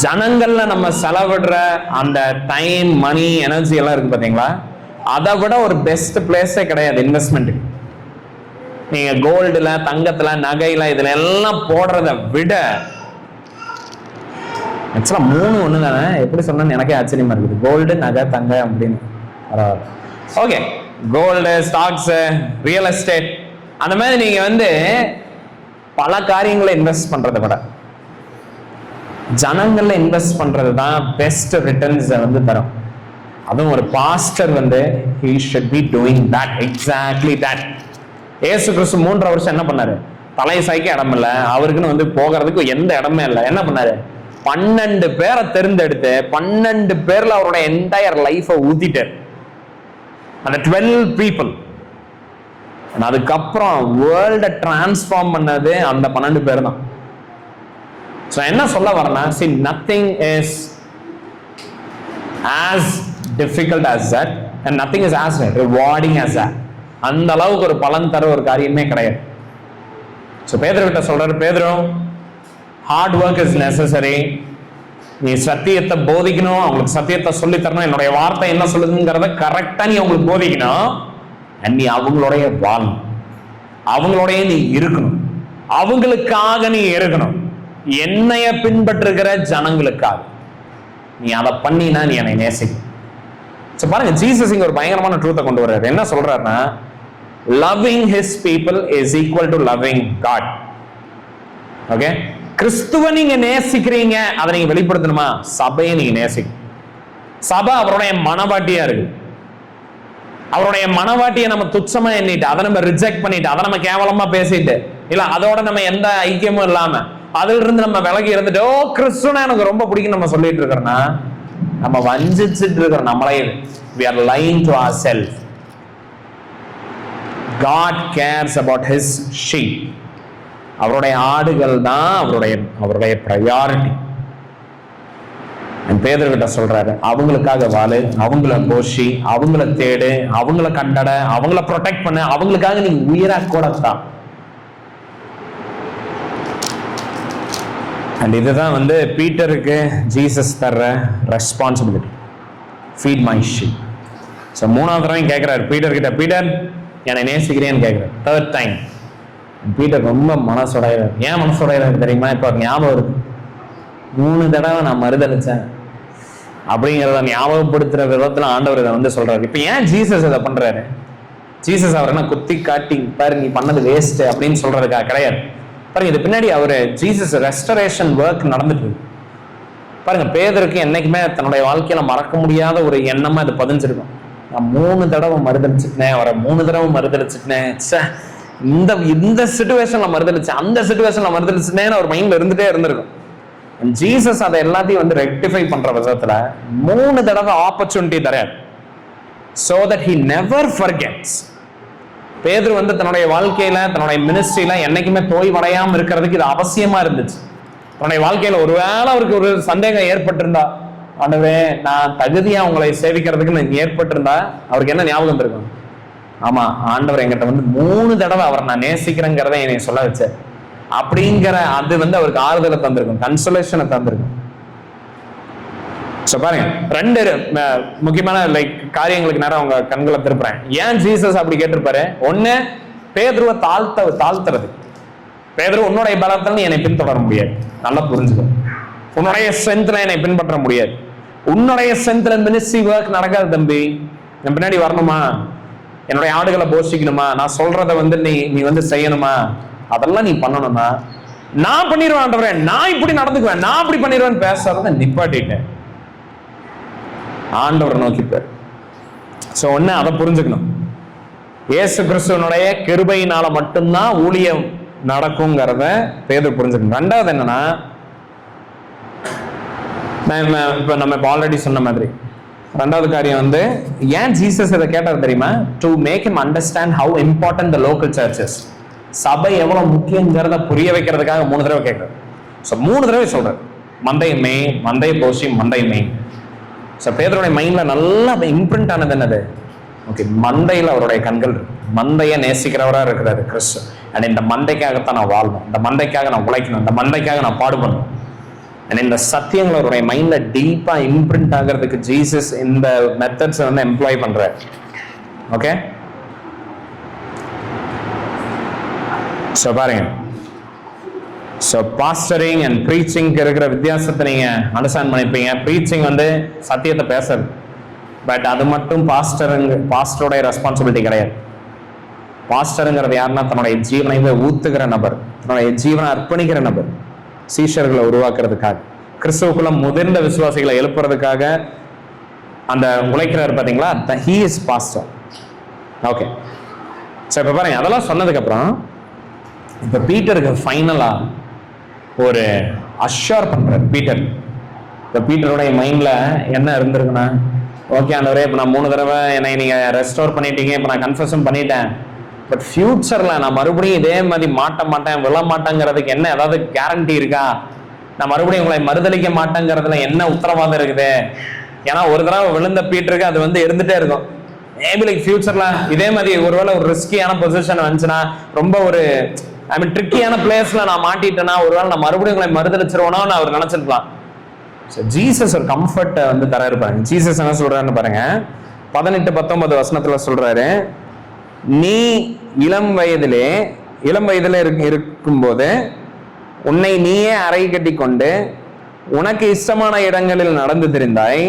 ஜனங்கள்ல நம்ம செலவிடுற அந்த டைம், மணி, எனர்ஜி எல்லாம் இருக்கு பாத்தீங்களா, அதை விட ஒரு பெஸ்ட் பிளேஸே கிடையாது இன்வெஸ்ட்மெண்ட்டுக்கு. நீங்க கோல்டுல, தங்கத்துல, நகையில, இதுல எல்லாம் போடுறத விட, ஆக்சுவலா 3 ஒண்ணு தானே, எப்படி சொன்னு எனக்கே ஆச்சரியமா இருக்குது. கோல்டு, நகை, தங்கம் அப்படின்னு. Okay, gold, stocks, real estate, அந்த மாதிரி நீங்க வந்து பல காரியங்களை இன்வெஸ்ட் பண்றதை விட ஜனங்கள்ல இன்வெஸ்ட் பண்றது தான் பெஸ்ட் ரிட்டர்ன்ஸ் வந்து தரும். அதுவும் ஒரு பாஸ்டர் வந்து he should be doing that, exactly that. இயேசு கிறிஸ்து 3 வருஷம் என்ன பண்ணாரு? தலை சாய்க்க இடம் இல்லை, அவருக்குன்னு வந்து போகிறதுக்கு எந்த இடமே இல்லை. என்ன பண்ணாரு? 12 பேரை தேர்ந்தெடுத்து 12 பேர்ல அவருடைய என்டையர் லைஃபை ஊத்திட்டார். அந்த 12 people. அதுக்கப்புறம் வேர்ல்ட டிரான்ஸ்ஃபார்ம் பண்ணது அந்த 12 பேர் தான். So என்ன சொல்ல வரேன்னா, see, nothing is as difficult as that and nothing is as rewarding as that. அந்த அளவுக்கு ஒரு பலன் தர ஒரு காரியமே கிடையாது. ஸோ பேதுருகிட்ட சொல்றாரு, பேதுரு, ஹார்ட் ஒர்க் இஸ் நெசசரி. நீ சத்தியத்தை போதிக்கணும், அவங்களுக்கு சத்தியத்தை சொல்லி தரணும், என்னுடைய வார்த்தை என்ன சொல்லுதுங்கிறத கரெக்டா நீ அவங்களுக்கு போதிக்கணும். நீ அவங்களுடைய வாழணும், அவங்களோடைய நீ இருக்கணும், அவங்களுக்காக நீ இருக்கணும், என்னைய பின்பற்றுகிற ஜனங்களுக்காக நீ அதை பண்ணினா நீ என்னை நேசிக்க. பாருங்க, ஜீசஸ் இங்க ஒரு பயங்கரமான ட்ரூத்தை கொண்டு வர்றாரு. என்ன சொல்றாருன்னா, loving his people is equal to loving God. Okay, கிறிஸ்துவ நீங்க நேசிக்கிறீங்க, அதை நீங்க வெளிப்படுத்தணுமா, சபையை நீங்க நேசிக்கணும். சபை அவருடைய மனவாட்டியா இருக்கு. அவருடைய மனவாட்டியை நம்ம துச்சமா எண்ணிட்டு, அதை நம்ம ரிஜெக்ட் பண்ணிட்டு, அதை நம்ம கேவலமா பேசிட்டு, இல்ல அதோட நம்ம எந்த ஐக்கியமும் இல்லாம அதுல இருந்து நம்ம விலகி இருந்துட்டு, ஓ கிறிஸ்துவனா எனக்கு ரொம்ப பிடிக்கும் நம்ம சொல்லிட்டு இருக்கிறோம்னா, நம்ம வஞ்சிச்சுட்டு இருக்கிறோம் நம்மளே. we are lying to ourselves. God cares about his sheep. அவருடைய ஆடுகள் தான் அவருடைய priority. பேதுருகிட்ட சொல்றாரு, அவங்களுக்காக வாழு, அவங்கள போஷி, அவங்கள தேடு, அவங்கள கண்டட, அவங்கள ப்ரொடெக்ட் பண்ண, அவங்களுக்காக நீ உயிரா கூட தான். அண்ட் இதுதான் பீட்டருக்கு ஜீசஸ் தர்ற responsibility, feet my sheep. So மூணாவது தடவையும் கேட்கிறாரு பீட்டர் கிட்ட, பீட்டர் என்னை நேசிக்கிறேன்னு கேட்கிறார். தேர்ட் டைம் பீட்டர் ரொம்ப மனசுடையிறாரு. ஏன் மனசுடையிறாரு தெரியுமா? இப்போ ஞாபகம் இருக்கு, 3 தடவை நான் மறுதளிச்சேன் அப்படிங்கிறத ஞாபகப்படுத்துற விதத்துல ஆண்டவர் இதை சொல்றாரு. இப்ப ஏன் ஜீசஸ் இதை பண்றாரு? ஜீசஸ் அவர் என்ன குத்தி காட்டி பாரு நீ பண்ணது வேஸ்ட் அப்படின்னு சொல்றதுக்காக கிடையாது. பாருங்க, இது பின்னாடி அவரு ஜீசஸ் ரெஸ்டரேஷன் ஒர்க் நடந்துட்டு பாருங்க. பேதருக்கு என்னைக்குமே தன்னுடைய வாழ்க்கையில மறக்க முடியாத ஒரு எண்ணமா இது பதிஞ்சிருக்கும். நான் 3 தடவை மறுதளிச்சுட்டேன், அவரை 3 தடவை மறுதளிச்சுட்டேன், இந்த சிச்சுவேஷன்ல மறுதளிச்சேன், அந்த சிச்சுவேஷன்ல மறுதளிச்சுட்டேன்னு அவர் மைண்ட்ல இருந்துட்டே இருந்திருக்கும். ஜீசஸ் அதை எல்லாத்தையும் ரெக்டிஃபை பண்ற விதத்துல 3 தடவை opportunity தரார், so that he never forgets. பேதுரு தன்னுடைய வாழ்க்கையில, தன்னுடைய மினிஸ்ட்ரியில என்னைக்குமே தோய்வடையாம இருக்கிறதுக்கு இது அவசியமா இருந்துச்சு. தன்னுடைய வாழ்க்கையில ஒருவேளை அவருக்கு ஒரு சந்தேகம் ஏற்பட்டிருந்தா, ஆண்டவே நான் தகுதியா உங்களை சேவிக்கிறதுக்கு ஏற்பட்டிருந்தா, அவருக்கு என்ன ஞாபகம் இருந்திருக்கும்? ஆமா, ஆண்டவர் என்கிட்ட 3 தடவை அவரை நான் நேசிக்கிறேங்கிறத என்னை சொல்ல வச்சார் அப்படிங்கிற அது அவருக்கு ஆறுதலை தந்திருக்கும், கன்சோலேஷனை தந்திருக்கும். பாருங்க, 2 முக்கியமான காரியங்களுக்கு நேரம் அவங்க கண்களை திருப்புறேன். ஏன் ஜீசஸ் அப்படி கேட்டிருப்பாரு? ஒண்ணு, பேதுருவை தாழ்த்துறது. பேதுரு, உன்னுடைய பலத்தில் என்னை பின்தொடர முடியாது, நல்லா புரிஞ்சுக்கோ. உன்னுடைய ஸ்ட்ரென்த்ல என்னை பின்பற்ற முடியாது, உன்னுடைய ஸ்ட்ரென்த்ல மினிஸ்ட்ரி ஒர்க் நடக்காது தம்பி. என் பின்னாடி வரணுமா, என்னுடைய ஆடுகளை போஷிக்கணுமா, நான் சொல்றத நீ செய்யணுமா, அதெல்லாம் நீ பண்ணணுமா, நான் பண்ணிடுவேன் ஆண்டவரே, நான் இப்படி நடந்துக்குவேன், நான் அப்படி பண்ணிடுவேன் பேசுறத நிப்பாட்டிட்டேன். ஆண்டவர் நோக்கிப்பார். சோ ஒண்ணு அதை புரிஞ்சுக்கணும், இயேசு கிறிஸ்துவனுடைய கிருபையினால மட்டும்தான் ஊழியம் நடக்குங்கிறத பேதுரு புரிஞ்சுக்கணும். 2வது என்னன்னா, நம்ம ஆல்ரெடி சொன்ன மாதிரி 2வது காரியம் ஏன் ஜீசஸ் இதை கேட்டார் தெரியுமா? To make him understand how important the local churches. சபை எவ்வளவு முக்கியங்கிறத புரிய வைக்கிறதுக்காக 3 தடவை கேட்கிறார். ஸோ 3 தடவை சொல்றாரு, மந்தை மெய், மந்தை போஷி, மந்தை மெய். ஸோ பேதுருடைய மைண்ட்ல நல்லா இம்ப்ரிண்ட் ஆனது என்னது? ஓகே, மந்தையில் அவருடைய கண்கள் இருக்கு, மந்தைய நேசிக்கிறவரா இருக்கிறாரு கிறிஸ்து. அண்ட் இந்த மந்தைக்காகத்தான் நான் வாழணும், இந்த மந்தைக்காக நான் உழைக்கணும், இந்த மந்தைக்காக நான் பாடுபடணும். அண்ட் இந்த சத்தியங்கள் அவருடைய மைண்ட்ல டீப்பா இம்ப்ரிண்ட் ஆகிறதுக்கு ஜீசஸ் இந்த மெத்தட்ஸ் எம்ப்ளாய் பண்றாரு. ஓகே, ஸோ பாருங்க, ஸோ பாஸ்டரிங் அண்ட் ப்ரீச்சிங் இருக்கிற வித்தியாசத்தை நீங்க அண்டர்ஸ்டாண்ட் பண்ணிப்பீங்க. ப்ரீச்சிங் சத்தியத்தை பேசுறது, பட் அது மட்டும் பாஸ்டருடைய ரெஸ்பான்சிபிலிட்டி கிடையாது. பாஸ்டருங்கிறது யாருன்னா தன்னுடைய ஜீவனை ஊத்துகிற நபர், தன்னுடைய ஜீவனை அர்ப்பணிக்கிற நபர், சீஷர்களை உருவாக்குறதுக்காக, கிறிஸ்துவுக்குள்ள முதிர்ந்த விசுவாசிகளை எழுப்புறதுக்காக அந்த உழைக்கிறார் பாத்தீங்களா, he is pastor. Okay, so இப்ப பாருங்க, அதெல்லாம் சொன்னதுக்கு அப்புறம் இப்ப பீட்டருக்கு ஃபைனலா ஒரு அஷ்யூர் பண்றாரு பீட்டர். இப்ப பீட்டருடைய மைண்ட்ல என்ன இருந்திருக்குன்னா, ஓகே ஆண்டவரே, இப்ப நான் 3 தடவை என்னை நீங்க ரெஸ்டோர் பண்ணிட்டீங்க, இப்ப நான் கன்ஃபெஷன் பண்ணிட்டேன், பட் ஃபியூச்சர்ல நான் மறுபடியும் இதே மாதிரி மாட்டேன் விழ மாட்டேங்கிறதுக்கு என்ன ஏதாவது கேரண்டி இருக்கா? நான் மறுபடியும் உங்களை மறுதளிக்க மாட்டேங்கிறதுல என்ன உத்தரவாதம் இருக்குது? ஏன்னா ஒரு தடவை விழுந்த பீட்டருக்கு அது வந்து இருந்துட்டே இருக்கும். மேபி லைக் ஃபியூச்சர்ல இதே மாதிரி ஒருவேளை ஒரு ரிஸ்கியான பொசிஷன் வந்துச்சுன்னா, ரொம்ப ஒரு ட்ரிக்கியான பிளேஸ்ல நான் மாட்டிட்டேன்னா, ஒருவேளை நான் மறுபடியும் உங்களை மறுதளிச்சிருவோன்னு அவர் நினைச்சிருக்கலாம். ஜீசஸ் ஒரு கம்ஃபர்ட்டை வந்து தர இருப்பாங்க. ஜீசஸ் என்ன சொல்றாருன்னு பாருங்க, 18-19 வசனத்துல சொல்றாரு, நீ இளம் வயதிலே இருக்கும்போது உன்னை நீயே அறை கட்டி கொண்டு உனக்கு இஷ்டமான இடங்களில் நடந்து தெரிந்தாய்.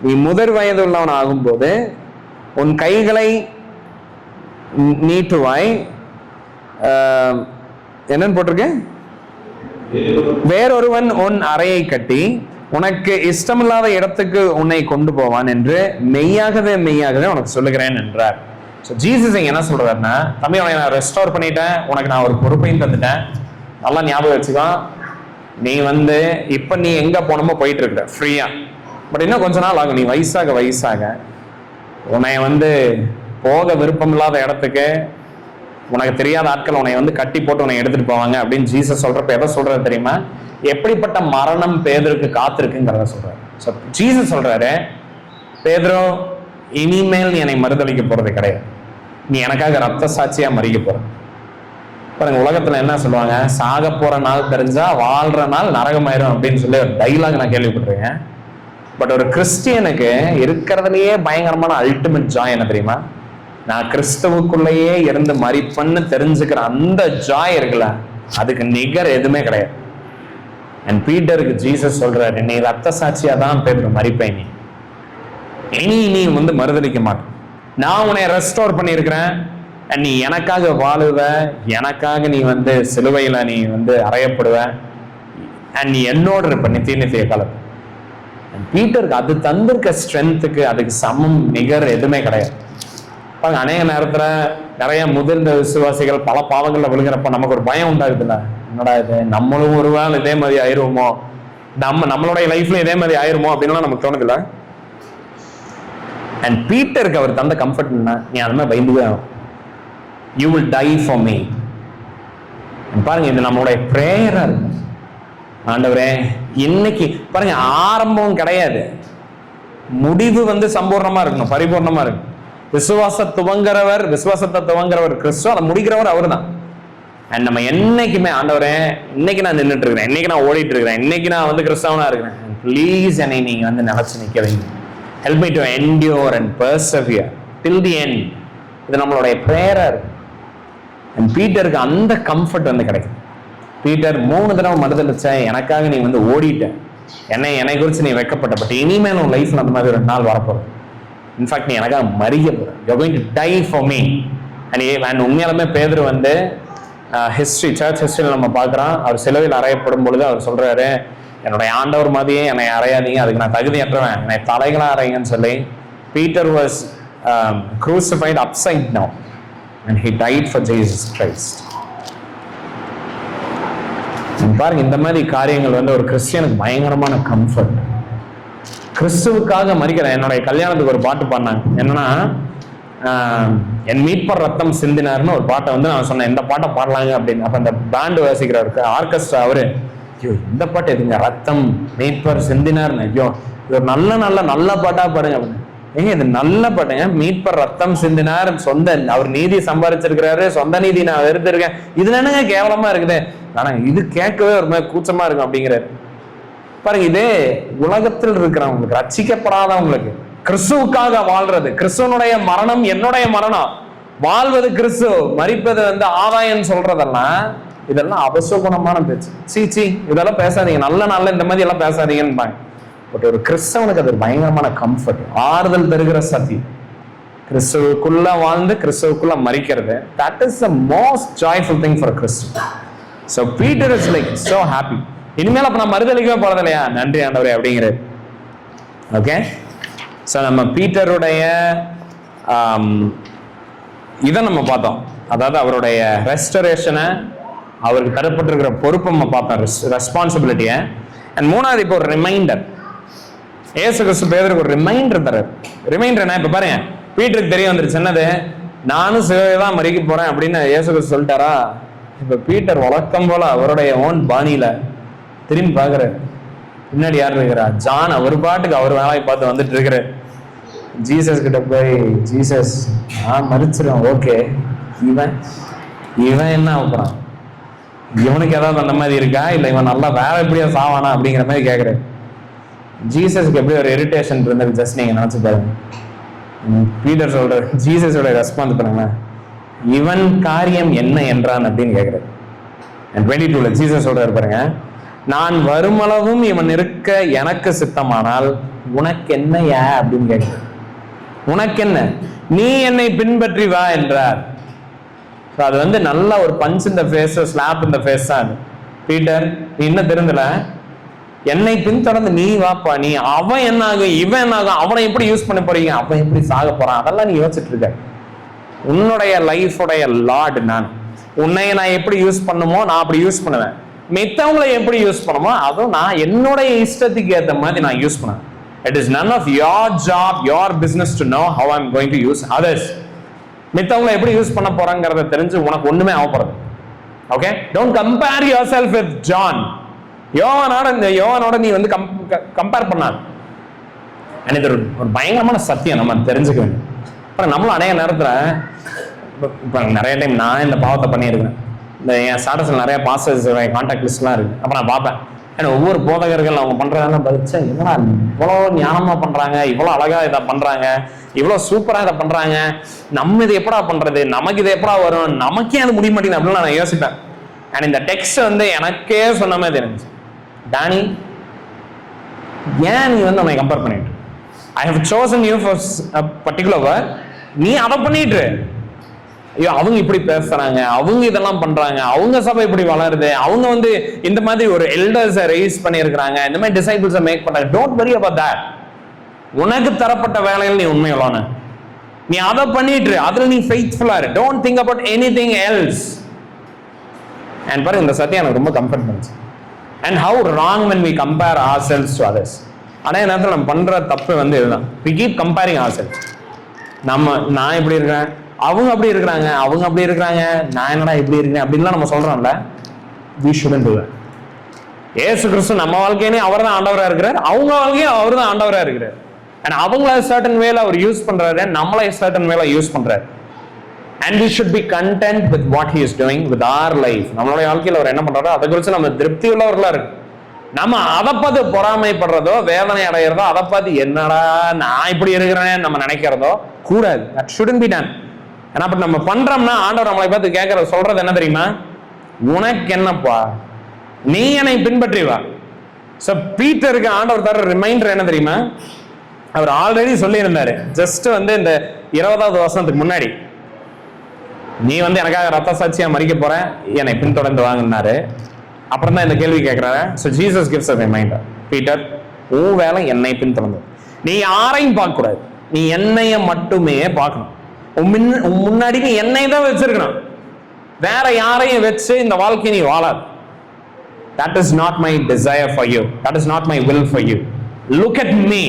நீ முதிர் வயது உள்ளவன் ஆகும்போது உன் கைகளை நீட்டுவாய். என்னன்னு போட்டிருக்கு, வேறொருவன் உன் அறையை கட்டி உனக்கு இஷ்டமில்லாத இடத்துக்கு உன்னை கொண்டு போவான் என்று மெய்யாகவே உனக்கு சொல்லுகிறேன் என்றார். ஜீசஸ் என்ன சொல்றாருன்னா, தம்பி உனக்கு நான் ரெஸ்டோர் பண்ணிட்டேன், உனக்கு நான் ஒரு பொறுப்பையும் தந்துட்டேன், நல்லா ஞாபகம் வச்சுக்கோ. நீ வந்து இப்ப நீ எங்க போனமோ போயிட்டு இருக்கிற ஃப்ரீயா. பட் இன்னும் கொஞ்ச நாள் ஆகும், நீ வயசாக உன்னை வந்து போக விருப்பம் இல்லாத இடத்துக்கு, உனக்கு தெரியாத ஆட்கள் உன்னை வந்து கட்டி போட்டு உன்னை எடுத்துட்டு போவாங்க அப்படின்னு ஜீசஸ் சொல்றப்ப எதை சொல்றது தெரியுமா, எப்படிப்பட்ட மரணம் பேதுருக்கு காத்திருக்குங்கிறத சொல்றாரு. ஜீசஸ் சொல்றாரு, பேதுரு இனிமேல் நீ என்னை மறுதளிக்க போறது கிடையாது, நீ எனக்காக ரத்த சாட்சியா மறிக்க போற. பாருங்க, உலகத்துல என்ன சொல்லுவாங்க, சாக போற நாள் தெரிஞ்சா வாழ்ற நாள் நரகமாயிரும் அப்படின்னு சொல்லி ஒரு டைலாக் நான் கேள்விப்பட்டிருக்கேன். பட் ஒரு கிறிஸ்டியனுக்கு இருக்கிறதுலயே பயங்கரமான அல்டிமேட் ஜாய் என்ன தெரியுமா, நான் கிறிஸ்தவுக்குள்ளேயே இருந்து மறிப்பன்னு தெரிஞ்சுக்கிற அந்த ஜாய் இருக்குல்ல, அதுக்கு நிகர் எதுவுமே கிடையாது. அண்ட் பீட்டருக்கு ஜீசஸ் சொல்றாரு, நீ ரத்த சாட்சியா தான் பேர் மறிப்பேன், நீ வந்து மறுதளிக்க மாட்டேன், நான் உன்னை ரெஸ்டோர் பண்ணியிருக்கிறேன், நீ எனக்காக வாழுவ, எனக்காக நீ வந்து சிலுவையில நீ வந்து அறையப்படுவ, அண்ட் நீ என்னோட இருப்ப நித்திய காலத்து. பீட்டருக்கு அது தந்திருக்க ஸ்ட்ரென்த்துக்கு அதுக்கு சமம் நிகர் எதுவுமே கிடையாது. அநேக நேரத்துல நிறைய முதிர்ந்த விசுவாசிகள் பல பாவங்கள்ல விழுகிறப்ப நமக்கு ஒரு பயம் உண்டாகுதுல்ல, என்னடா இது நம்மளும் ஒரு வேளை இதே மாதிரி ஆயிருவோமோ, நம்மளுடைய லைஃப்ல இதே மாதிரி ஆயிருமோ அப்படின்லாம் நமக்கு தோணுதுல்ல. அண்ட் பீட்டருக்கு அவர் தந்த கம்ஃபர்ட் என்ன, நீ அது மாதிரி பயந்துவே ஆகும், you will die for me. பாருங்க, இது நம்மளுடைய பிரேயரா இருக்கும். ஆண்டவரே இன்னைக்கு பாருங்க, ஆரம்பம் கிடையாது, முடிவு வந்து சம்பூர்ணமா இருக்கணும், பரிபூர்ணமா இருக்கணும். விசுவாசத்தை துவங்குறவர் கிறிஸ்து, அதை முடிக்கிறவர் அவர் தான். அண்ட் நம்ம என்னைக்குமே, ஆண்டவரே இன்னைக்கு நான் நின்றுட்டு இருக்கிறேன், இன்னைக்கு நான் ஓடிட்டு இருக்கிறேன், இன்னைக்கு நான் வந்து கிறிஸ்தவனா இருக்கிறேன், ப்ளீஸ் என்னை நீங்க வந்து நினைச்சு நிக்க வைங்க. Help me to endure and persevere till the end. இது நம்மளுடைய பிரேயரா இருக்கு. அண்ட் பீட்டருக்கு அந்த கம்ஃபர்ட் வந்து கிடைக்கும். பீட்டர் 3 தடவை மறுதளிச்ச, எனக்காக நீ வந்து ஓடிட்ட, என்னை குறித்து நீ வைக்கப்பட்ட, பட் இனிமேல் உன் லைஃப்ல அந்த மாதிரி 2 நாள் வரப்போகுது. இன்ஃபேக்ட் நீ எனக்காக மறிக்க போற, you're going to die for me. And உண்மையாலுமே பேதுரு வந்து சர்ச் ஹிஸ்டரியில் நம்ம பார்க்குறோம், அவர் சிலுவையில் அறையப்படும் பொழுது அவர் சொல்றாரு, என்னுடைய ஆண்டவர் மாதிரியே என்னை அறையாதீங்க, அதுக்கு நான் தகுதியற்றவன், என்னை தலைகளா அறையுங்கன்னு சொல்லி. Peter was crucified upside down and he died for Jesus Christ. பாருங்க, இந்த மாதிரி காரியங்கள் வந்து ஒரு கிறிஸ்டியனுக்கு பயங்கரமான கம்ஃபர்ட். கிறிஸ்துவுக்காக மறிக்கிறேன். என்னுடைய கல்யாணத்துக்கு ஒரு பாட்டு பாடினாங்க, என்னன்னா என் மீட்பர் ரத்தம் சிந்தினார்னு ஒரு பாட்டை வந்து நான் சொன்னேன், இந்த பாட்டை பாடலாங்க அப்படின்னு. அப்ப அந்த பேண்டு வாசிக்கிறவருக்கு ஆர்கெஸ்ட்ரா அவரு, ஐயோ இந்த பாட்டு எதுங்க, ரத்தம் மீட்பர் சிந்தினார்னு, ஐயோ இது ஒரு நல்ல பாட்டா பாடுங்க அப்படின்னு. ஏங்க இது நல்ல பாட்டுங்க, மீட்பர் ரத்தம் சிந்தினார், அவர் நீதி சம்பாதிச்சிருக்கிறாரு, சொந்த நீதி நான் வெறுத்திருக்கேன், இதுல என்னங்க கேவலமா இருக்குது, ஆனா இது கேட்கவே ஒரு மாதிரி கூச்சமா இருக்கும் அப்படிங்கிறாரு. பாருங்க, இதே உலகத்தில் இருக்கிறவங்களுக்கு, ரட்சிக்கப்படாதவங்களுக்கு, கிறிஸ்துவுக்காக வாழ்றது, கிறிஸ்துவனுடைய மரணம் என்னுடைய மரணம், வாழ்வது கிறிஸ்து, மரிப்பது வந்து ஆதாயம் சொல்றதெல்லாம் இதெல்லாம் அபசுகுணமான பேச்சு. சீச்சி இதெல்லாம் பேசாதீங்க, நல்ல நாள்ல இந்த மாதிரி எல்லாம் பேசாதீங்கன்னு. பட் ஒரு கிறிஸ்தவனுக்கு அது பயங்கரமான கம்ஃபர்ட், ஆறுதல் தருகிற சத்தியம். கிறிஸ்துவுக்குள்ள வாழ்ந்து கிறிஸ்துவுக்குள்ள மரிக்கிறது, that is the most joyful thing for a Christian. So Peter is like so happy. இனிமேல் அப்ப நான் மறுதளிக்கவே போறது இல்லையா, நன்றி ஆண்டவரே அப்படிங்கிறது. ஓகே, ஸோ நம்ம பீட்டருடைய இதை நம்ம பார்த்தோம், அதாவது அவருடைய ரெஸ்டரேஷனை, அவருக்கு தரப்பட்டிருக்கிற பொறுப்பை நம்ம பார்த்தோம், ரெஸ்பான்சிபிலிட்டியை. அண்ட் 3வது இப்போ ஒரு ரிமைண்டர், ஏசு கிறிஸ்து பேதருக்கு ஒரு ரிமைண்டர் தராரு. ரிமைண்டர் என்ன, இப்ப பாருங்க, பீட்டருக்கு தெரிய வந்துருச்சு என்னது, நானும் சிலுவையில தான் மறிக்க போறேன் அப்படின்னு ஏசு கிறிஸ்து சொல்லிட்டாரா. இப்ப பீட்டர் வழக்கம் போல அவருடைய ஓன் பாணியில திரும்பி பாக்குறாரு, பின்னாடி யார் இருக்கிறா? ஜான் அவர் பாட்டுக்கு அவர் வேலையை பார்த்து வந்துட்டு இருக்கிற. ஜீசஸ் கிட்ட போய், ஜீசஸ் நான் மறிச்சிருவேன், ஓகே, இவன் என்ன ஆகுறான், இவனுக்கு ஏதாவது அந்த மாதிரி இருக்கா, இல்லை இவன் நல்லா வேற எப்படியா சாவானா அப்படிங்கிற மாதிரி கேட்குறேன். ஜீசஸ்க்கு எப்படி ஒரு இரிட்டேஷன் இருந்தது ஜஸ்ட் நீங்க நினைச்சு பாருங்க. பீட்டர் சொல்ற ஜீசஸோட ரெஸ்பான்ஸ் பண்ணுங்க, இவன் காரியம் என்ன என்றான் அப்படின்னு கேட்கிறாரு. 22 ஜீசஸ் சொல்றாரு பாருங்க, நான் வருமளவும் இவன் இருக்க எனக்கு சித்தமானால் உனக்கு என்ன அப்படின்னு கேட்கிறார். உனக்கு என்ன, நீ என்னை பின்பற்றி வா என்றார். அது வந்து நல்ல ஒரு பஞ்ச் இந்த ஃபேஸ், ஸ்லாப் இந்த ஃபேஸ் தான். பீட்டர் நீ இன்னும் திருந்தல, என்னை பின்தொடர்ந்து நீ வாப்பா, நீ அவன் என்ன ஆகும் இவன் என்ன ஆகும், அவனை எப்படி யூஸ் பண்ண போறீங்க, அவன் எப்படி சாக போறான், அதெல்லாம் நீ யோசிச்சுட்டு இருக்க. உன்னுடைய லைஃபுடைய லார்ட் நான், உன்னைய நான் எப்படி யூஸ் பண்ணுமோ நான் அப்படி யூஸ் பண்ணுவேன், மித்தவங்களை எப்படி யூஸ் பண்ணுமோ அதுவும் நான் என்னுடைய இஷ்டத்துக்கு ஏற்ற மாதிரி நான் யூஸ் பண்ணுவேன். It is none of your job, your business to know how I'm going to use others. மித்தவங்களை எப்படி யூஸ் பண்ண போறாங்கிறத தெரிஞ்சு உனக்கு ஒண்ணுமே ஆகப்படுது. Okay, don't compare yourself with John. யோவானோட நீ வந்து கம்பேர் பண்ணாது. இது ஒரு பயங்கரமான சத்தியம் நம்ம தெரிஞ்சுக்க வேண்டும். அப்புறம் நம்மளும் அநேக நேரத்துல இப்போ நிறைய டைம் நான் இந்த பாவத்தை பண்ணியிருக்கிறேன். இந்த என் ஸ்டாட்டஸில் நிறைய பாஸ்டர்ஸ் கான்டாக்ட் லிஸ்ட்லாம் இருக்கு. அப்போ நான் பார்ப்பேன், ஏன்னா ஒவ்வொரு போதகர்கள் அவங்க பண்றதெல்லாம் பதிச்சா என்னடா இவ்வளோ ஞானமா பண்றாங்க, இவ்வளோ அழகா இதை பண்றாங்க, இவ்வளோ சூப்பரா இதை பண்றாங்க, நம்ம இதை எப்படா பண்றது, நமக்கு இது எப்படா வரும், நமக்கே அது முடிய மாட்டேங்குது அப்படின்னு நான் யோசிப்பேன். அண்ட் இந்த டெக்ஸ்ட் வந்து எனக்கே சொன்ன மாதிரி இருந்துச்சு, டானி ஏன் நீ வந்து உன்னை கம்பேர் பண்ணிட்டு, I have chosen you for a particular work, நீ அதை பண்ணிட்டு ஐயோ அவங்க இப்படி பேசுறாங்க, அவங்க இதெல்லாம் பண்றாங்க, அவங்க சபை இப்படி வளருது, அவங்க வந்து இந்த மாதிரி ஒரு எல்டர்ஸை ரைஸ் பண்ணியிருக்கிறாங்க, இந்த மாதிரி டிசைபிள்ஸை மேக் பண்றாங்க. Don't worry about that. உனக்கு தரப்பட்ட வேலையில் நீ உண்மையுள்ளவன, நீ அதை பண்ணிட்டு அதுல நீ ஃபெய்த்ஃபுல்லா இரு. Don't think about anything else. And பாருங்க, இந்த சத்தியம் எனக்கு ரொம்ப கம்ஃபர்ட் பண்ணுச்சு. And how wrong when we compare ourselves to others. ஆனால் நேரத்தில் நம்ம பண்ற தப்பு வந்து இதுதான், we keep comparing ourselves. நான் இப்படி இருக்கேன், அவங்க அப்படி இருக்கிறாங்க, அவங்க அப்படி இருக்கிறாங்க, நான் என்னடா இப்படி இருக்கிறேன் அப்படின்லாம் நம்ம சொல்றோம்ல. we shouldn't do that. ஏசு கிறிஸ்து நம்ம வாழ்க்கையிலே அவர் தான் ஆண்டவராக இருக்கிறார், அவங்க வாழ்க்கையும் அவர் தான் ஆண்டவராக இருக்கிறார். அண்ட் அவங்கள சர்டன் வேல அவர் யூஸ் பண்றாரு, நம்மளை சர்டன் வேல யூஸ் பண்றாரு. And we should be content with what he is doing with our life. நம்மளுடைய வாழ்க்கையில் அவர் என்ன பண்றாரோ அதை குறித்து நம்ம திருப்தி உள்ளவர்களா இருக்கு. நம்ம அதை பார்த்து பொறாமைப்படுறதோ வேதனை அடைகிறதோ, அதை பார்த்து என்னடா நான் இப்படி இருக்கிறேன் நம்ம நினைக்கிறதோ கூடாது. that shouldn't be done. ஏன்னா அப்படி நம்ம பண்றோம்னா ஆண்டவர் நம்மளை பார்த்து கேட்கறது சொல்றது என்ன தெரியுமா, உனக்கு என்னப்பா, நீ என்னை பின்பற்றி வா. சோ பீட்டருக்கு ஆண்டவர் தர ரிமைண்டர் என்ன தெரியுமா, அவர் ஆல்ரெடி சொல்லி இருந்தாரு ஜஸ்ட் வந்து இந்த 20வது வருஷத்துக்கு முன்னாடி, நீ வந்து எனக்காக ரத்த சாட்சியா மறிக்க போற, என்னை பின்தொடர்ந்து வாங்கினாரு. அப்புறம் தான் இந்த கேள்வி கேட்கிறாரு. So Jesus gives a reminder, Peter உன் வேலை என்னை பின்தொடர்ந்து, நீ யாரையும் பார்க்க கூடாது, நீ என்னைய மட்டுமே பார்க்கணும். முன்னாடி நீ என்னை தான் வச்சிருக்கணும், வேற யாரையும் வச்சு இந்த வாழ்க்கை நீ வாழாது. That is not my desire for you. That is not my will for you. Look at me.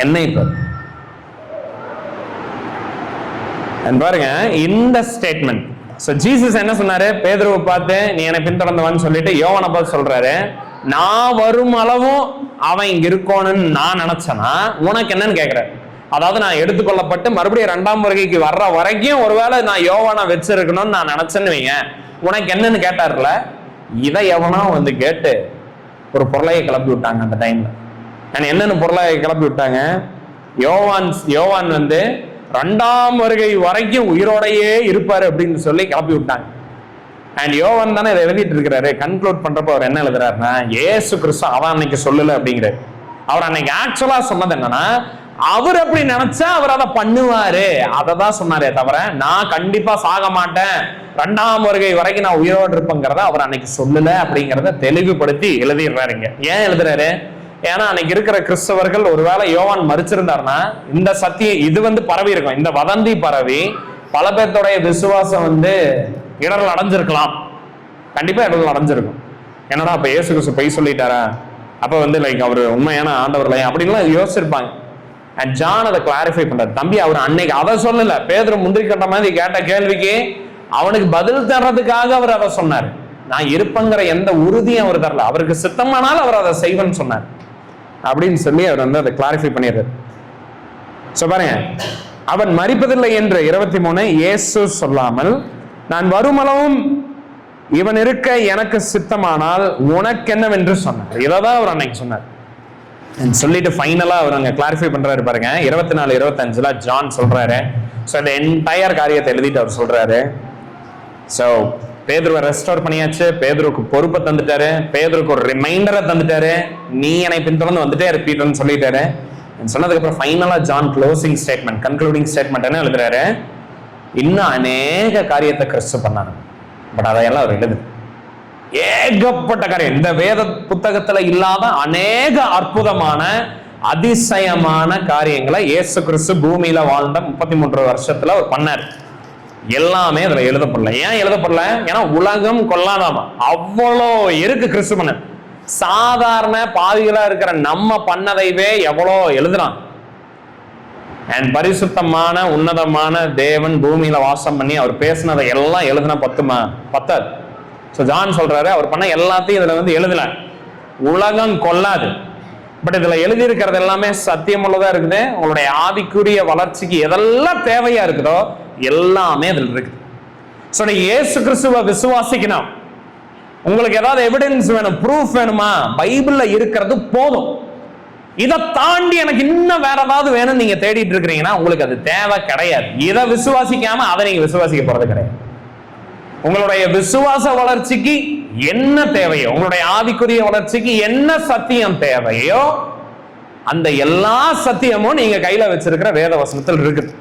என்னை பாரு. பாருங்க இந்த ஸ்டேட்மெண்ட். சோ ஜீசஸ் என்ன சொன்னாரு, பேதுருவை பார்த்து நீ என்னை பின்தொடர்ந்தவன்னு சொல்லிட்டு யோவானை பார்த்து சொல்றாரு, நான் வரும் அளவும் அவன் இங்க இருக்கணும்னு நான் நினைச்சேன்னா உனக்கு என்னன்னு கேட்கிறாரு. அதாவது நான் எடுத்துக்கொள்ளப்பட்டு மறுபடியும் 2ஆம் வருகைக்கு வர்ற வரைக்கும் ஒருவேளை நான் யோவானை வச்சிருக்கணும்னு நான் நினைச்சேன்னு வைங்க, உனக்கு என்னன்னு கேட்டார்ல. இதை எவனோ வந்து கேட்டு ஒரு பொருளையை கிளப்பி விட்டாங்க அந்த டைம்ல. என்னென்ன பொருளை கிளப்பி விட்டாங்க, யோவான் வந்து 2ஆம் வருகை வரைக்கும் உயிரோடையே இருப்பாரு அப்படின்னு சொல்லி கிளப்பி விட்டாங்க. அண்ட் யோவான் தானே இதை எழுதிட்டு இருக்கிறாரு. கன்க்ளூட் பண்றப்ப அவர் என்ன எழுதுறாருன்னா, ஏசு கிறிஸ்து அவன் அன்னைக்கு சொல்லல அப்படிங்கிறாரு. அவர் அன்னைக்கு ஆக்சுவலா சொன்னது என்னன்னா, அவர் அப்படி நினைச்சா அவர் அதை பண்ணுவாரு, அதை தான் சொன்னாரே தவிர நான் கண்டிப்பா சாக மாட்டேன், 2ஆம் வருகை வரைக்கும் நான் உயிரோடு இருப்பேங்கிறத அவர் அன்னைக்கு சொல்லல அப்படிங்கிறத தெளிவுபடுத்தி எழுதிடுறாருங்க. ஏன் எழுதுறாரு, ஏன்னா அன்னைக்கு இருக்கிற கிறிஸ்தவர்கள் ஒருவேளை யோவான் மறிச்சிருந்தாருன்னா இந்த சத்தியம் இது வந்து பரவி இருக்கும், இந்த வதந்தி பரவி பல பேர்த்தோடைய விசுவாசம் வந்து இடர்கள் அடைஞ்சிருக்கலாம், கண்டிப்பா இடர்கள் அடைஞ்சிருக்கும். என்னடா அப்ப இயேசு கிறிஸ்து பொய் சொல்லிட்டாரா, அப்ப வந்து லைக் அவர் உண்மையான ஆண்டவர்ல அப்படின்லாம் யோசிச்சிருப்பாங்க. அண்ட் ஜான் அதை கிளாரிஃபை பண்றாரு, தம்பி அவர் அன்னைக்கு அதை சொல்லல, பேதுரு முந்திரி கட்ட மாதிரி கேட்ட கேள்விக்கு அவனுக்கு பதில் தர்றதுக்காக அவர் அதை சொன்னார். நான் இருப்பங்கிற எந்த உறுதியும் அவர் தரல, அவருக்கு சித்தமானாலும் அவர் அதை செய்வேன்னு சொன்னார். அப்படின்னு சொல்லி அவர் வந்து அதை கிளாரிஃபை பண்ணிடுறாரு. ஸோ பாருங்க, அவன் மரிப்பதில்லை என்று 23 இயேசு சொல்லாமல் நான் வருமளவும் இவன் இருக்க எனக்கு சித்தமானால் உனக்கு என்னவென்று சொன்னார். இதான் அவர் அன்னைக்கு சொன்னார். சொல்லிட்டு ஃபைனலா அவர் அங்க கிளாரிஃபை பண்றாரு பாருங்க. 24, 25 ஜான் சொல்றாரு. ஸோ இந்த என்டையர் காரியத்தை எழுதிட்டு அவர் சொல்றாரு. ஸோ பேதுருவை ரெஸ்டோர் பண்ணியாச்சு, பேதுருக்கு பொறுப்பை தந்துட்டாரு, பேதுருக்கு ஒரு ரிமைண்டரை தந்துட்டாரு, நீ என்னை பின்தொடர்ந்து வந்துட்டே இருப்பீட்டன்னு சொல்லிட்டாரு. சொன்னதுக்கு அப்புறம் ஃபைனலா John closing statement, concluding statement என்ன எழுதுறாரு? இன்னும் அநேக காரியத்தை கிறிஸ்து பண்ணாரு, பட் அதையெல்லாம் அவர் எழுது ஏகப்பட்ட காரியம், இந்த வேத புத்தகத்துல இல்லாத அநேக அற்புதமான அதிசயமான காரியங்களை இயேசு கிறிஸ்து பூமியில வாழ்ந்த 33 வருஷத்துல அவர் பண்ணார். எல்லாமே அதுல எழுதப்படல. ஏன் எழுதப்படல? ஏன்னா உலகம் கொள்ளாதாமா, அவ்வளோ இருக்கு கிறிஸ்து பண்ண. சாதாரண பாவிகளா இருக்கிற நம்ம பண்ணதைவே எவ்வளோ எழுதுறான். அண்ட் பரிசுத்தமான உன்னதமான தேவன் பூமியில வாசம் பண்ணி அவர் பேசினதை எல்லாம் எழுதுனா பத்தாது. ஸோ ஜான் சொல்றாரு, அவர் பண்ண எல்லாத்தையும் இதுல வந்து எழுதல, உலகம் கொள்ளாது. பட் இதுல எழுதி இருக்கிறது எல்லாமே சத்தியமுள்ளதா இருக்குது. உங்களுடைய ஆவிக்குரிய வளர்ச்சிக்கு எதெல்லாம் தேவையா இருக்குதோ எல்லாமே இதுல இருக்குது. ஸோ நீ இயேசு கிறிஸ்துவை விசுவாசிக்கணும். உங்களுக்கு ஏதாவது எவிடன்ஸ் வேணும், ப்ரூஃப் வேணுமா? பைபிள்ல இருக்கிறது போதும். இதை தாண்டி எனக்கு இன்னும் வேற ஏதாவது வேணும் நீங்க தேடிட்டு இருக்கிறீங்கன்னா உங்களுக்கு அது தேவை கிடையாது. இதை விசுவாசிக்காம அதை நீங்க விசுவாசிக்க போறது கிடையாது. உங்களுடைய விசுவாச வளர்ச்சிக்கு என்ன தேவையோ, உங்களுடைய ஆவிக்குரிய வளர்ச்சிக்கு என்ன சத்தியம் தேவையோ அந்த எல்லா சத்தியமும் நீங்க கையில வச்சிருக்கிற வேத வசனத்தில் இருக்குது.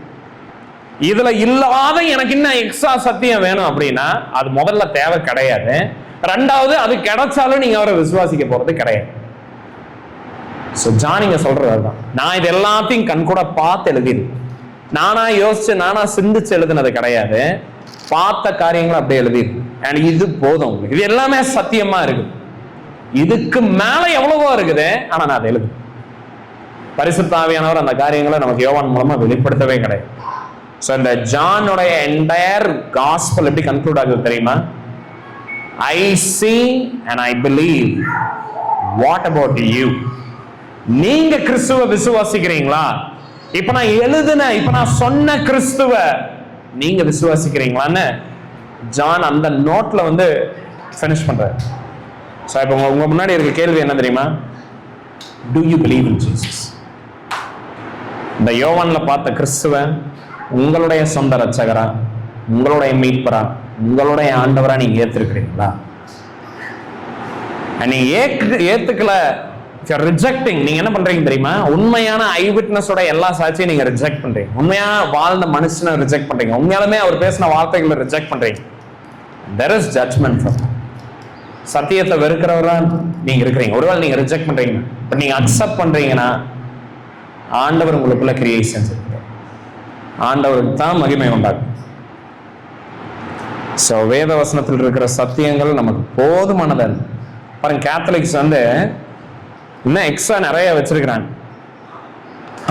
இதுல இல்லாத எனக்கு இன்னும் எக்ஸ்ட்ரா சத்தியம் வேணும் அப்படின்னா அது முதல்ல தேவை கிடையாது. ரெண்டாவது, அது கிடைச்சாலும் நீங்க அவரை விசுவாசிக்க போறது கிடையாது. ஜானிங்க சொல்றதுதான், நான் இது எல்லாத்தையும் கண் கூட பார்த்து எழுதிடு, நானா யோசிச்சு நானா சிந்திச்சு எழுதுனது கிடையாது, பார்த்த காரியங்களை அப்படியே எழுதிடு. இது போதும், இது எல்லாமே சத்தியமா இருக்கு. இதுக்கு மேல எவ்வளவோ இருக்குது, ஆனா நான் அதை எழுது. பரிசுத்த ஆவியானவர் அந்த காரியங்களை நமக்கு யோவான் மூலமா வெளிப்படுத்தவே கிடையாது. ஸோ இந்த ஜானுடைய என்டையர் காஸ்பல் எப்படி கன்க்ளூட் ஆகுது தெரியுமா? I see and I believe. What about you? நீங்க கிறிஸ்துவ விசுவாசிக்கிறீங்களா? இப்ப நான் சொன்ன கிறிஸ்துவ நீங்க விசுவாசிக்கிறீங்களான்னு ஜான் அந்த நோட்ல வந்து ஃபினிஷ் பண்றாரு. சோ இப்போ உங்க முன்னாடி இருக்க கேள்வி என்ன தெரியுமா? Do you believe in Jesus? இந்த யோவான்ல பார்த்த கிறிஸ்துவ உங்களுடைய சொந்த ரட்சகரா, உங்களுடைய மீட்பரா, உங்களுடைய ஆண்டவரா நீங்க ஏத்துக்கிறீங்களா? நீங்க ஏத்துக்கல, ரிஜெக்டிங், நீங்க என்ன பண்றீங்க தெரியுமா? உண்மையான ஐ விட்னஸோட எல்லா சாட்சியும் நீங்க ரிஜெக்ட் பண்றீங்க. உண்மையா வாழ்ந்த மனுஷனை ரிஜெக்ட் பண்றீங்க. உண்மையாலுமே அவர் பேசின வார்த்தைகளை ரிஜெக்ட் பண்றீங்க. There is judgment for that. சத்தியத்தை வெறுக்கிறவரா நீங்க இருக்கிறீங்க. ஒருவேளை நீங்க ரிஜெக்ட் பண்றீங்க, இப்ப நீங்க அக்செப்ட் பண்றீங்கன்னா ஆண்டவர் உங்களுக்குள்ள கிரியை செஞ்சிருக்கார். ஆண்டவருக்கு தான் மகிமை உண்டாகும். ஸோ வேத வசனத்தில் இருக்கிற சத்தியங்கள் நமக்கு போதுமானதா இருக்கு. பாருங்க, கேத்தலிக்ஸ் வந்து இன்னும் எக்ஸ்ட்ரா நிறைய வச்சிருக்கிறாங்க.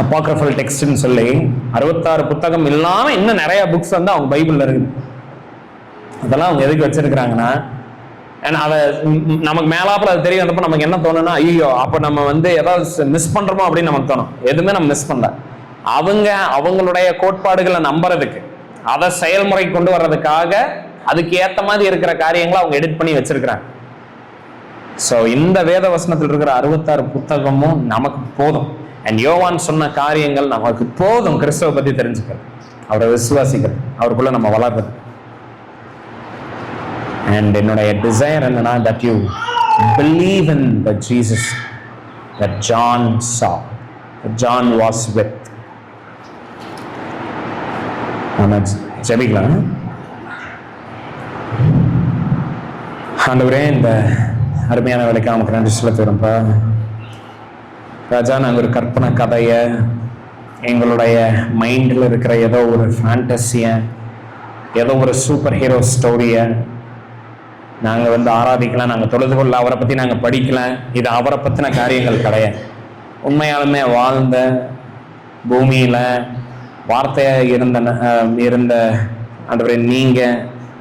அப்பாக்ரஃபல் டெக்ஸ்ட்னு சொல்லி 66 புத்தகம் இல்லாம இன்னும் நிறைய புக்ஸ் வந்து அவங்க பைபிள்ல இருக்குது. அதெல்லாம் அவங்க எதுக்கு வச்சிருக்கிறாங்கன்னா, அதை நமக்கு மேலாப்புல அது தெரிய வந்தப்போ நமக்கு என்ன தோணுன்னா, ஐயோ அப்ப நம்ம வந்து ஏதாவது மிஸ் பண்றோமோ அப்படின்னு நமக்கு தோணும். எதுவுமே நம்ம மிஸ் பண்ணல. அவங்களுடைய கோட்பாடுகளை நம்புறதுக்கு, அதை செயல்முறை கொண்டு வர்றதுக்காக அதுக்கு ஏத்த மாதிரி இருக்கிற காரியங்களை அவங்க எடிட் பண்ணி வச்சிருக்கிறாங்க. சோ இந்த வேத வசனத்தில் இருக்கிற 66 புத்தகமும் நமக்கு போதும். அண்ட் யோவான் சொன்ன காரியங்கள் நமக்கு போதும். கிறிஸ்துவ பத்தி தெரிஞ்சுக்கிறது, அவரை விசுவாசிக்கிறது, அவருக்குள்ள நம்ம வளர்றது. அண்ட் என்னுடைய டிசைர் என்னன்னா, that you believe in the Jesus that John saw, that John was with. ஜெபிக்கலாம். ஆண்டவரே, இந்த அருமையான வேலைக்கு நமக்கு நன்றி செலுத்துகிறோம்ப்பா. ராஜா, நாங்கள் ஒரு கற்பனை கதையை, எங்களுடைய மைண்டில் இருக்கிற ஏதோ ஒரு ஃபேண்டசியை, ஏதோ ஒரு சூப்பர் ஹீரோ ஸ்டோரியை நாங்கள் வந்து ஆராதிக்கலாம், நாங்கள் தொழுது கொள்ள, அவரை பற்றி நாங்கள் படிக்கலாம். இது அவரை பற்றின காரியங்கள் கிடையாது. உண்மையாலுமே வாழ்ந்த பூமியில் வார்த்தையாக இருந்த ஆண்டவரே, நீங்கள்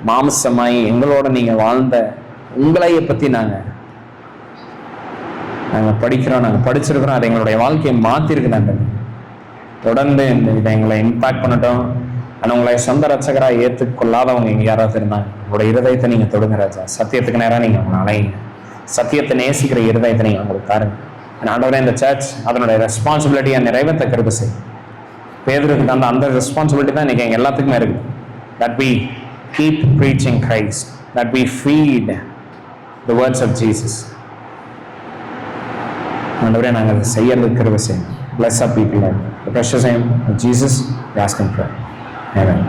மாம்சமாய் எங்களோட நீங்கள் வாழ்ந்த உங்களைய பற்றி நாங்கள் நாங்கள் படிக்கிறோம், நாங்கள் படிச்சிருக்கிறோம், அது எங்களுடைய வாழ்க்கையை மாற்றிருக்கு ஆண்டவரே. தொடர்ந்து இதை எங்களை இம்பாக்ட் பண்ணட்டும். ஆனால் உங்களை சொந்த ரட்சகராக ஏற்றுக்கொள்ளாதவங்க இங்கே யாராவது இருந்தாங்க, உங்களோட இருதயத்தை நீங்கள் தொடுங்க ராஜா. சத்தியத்துக்கு நேரம் நீங்கள் அவங்களை அலையுங்க. சத்தியத்தை நேசிக்கிற இருதயத்தை நீங்கள் அவங்களுக்கு தாருங்க. ஆண்டவரே, இந்த சர்ச் அதனுடைய ரெஸ்பான்சிபிலிட்டியை நிறைவேற்ற கிருபை செய்யும். பேதுருக்கு தந்த அந்த ரெஸ்பான்சிபிலிட்டி தான் இன்னைக்கு எங்க எல்லாத்துக்குமே இருக்கு. That we keep preaching Christ, that we feed the words of Jesus. ஆண்டவரே, நாங்கள் அதை செய்யறதுக்கு கிருபை செய்யும். Bless our people, Lord. The precious name of Jesus, we ask and pray. Amen.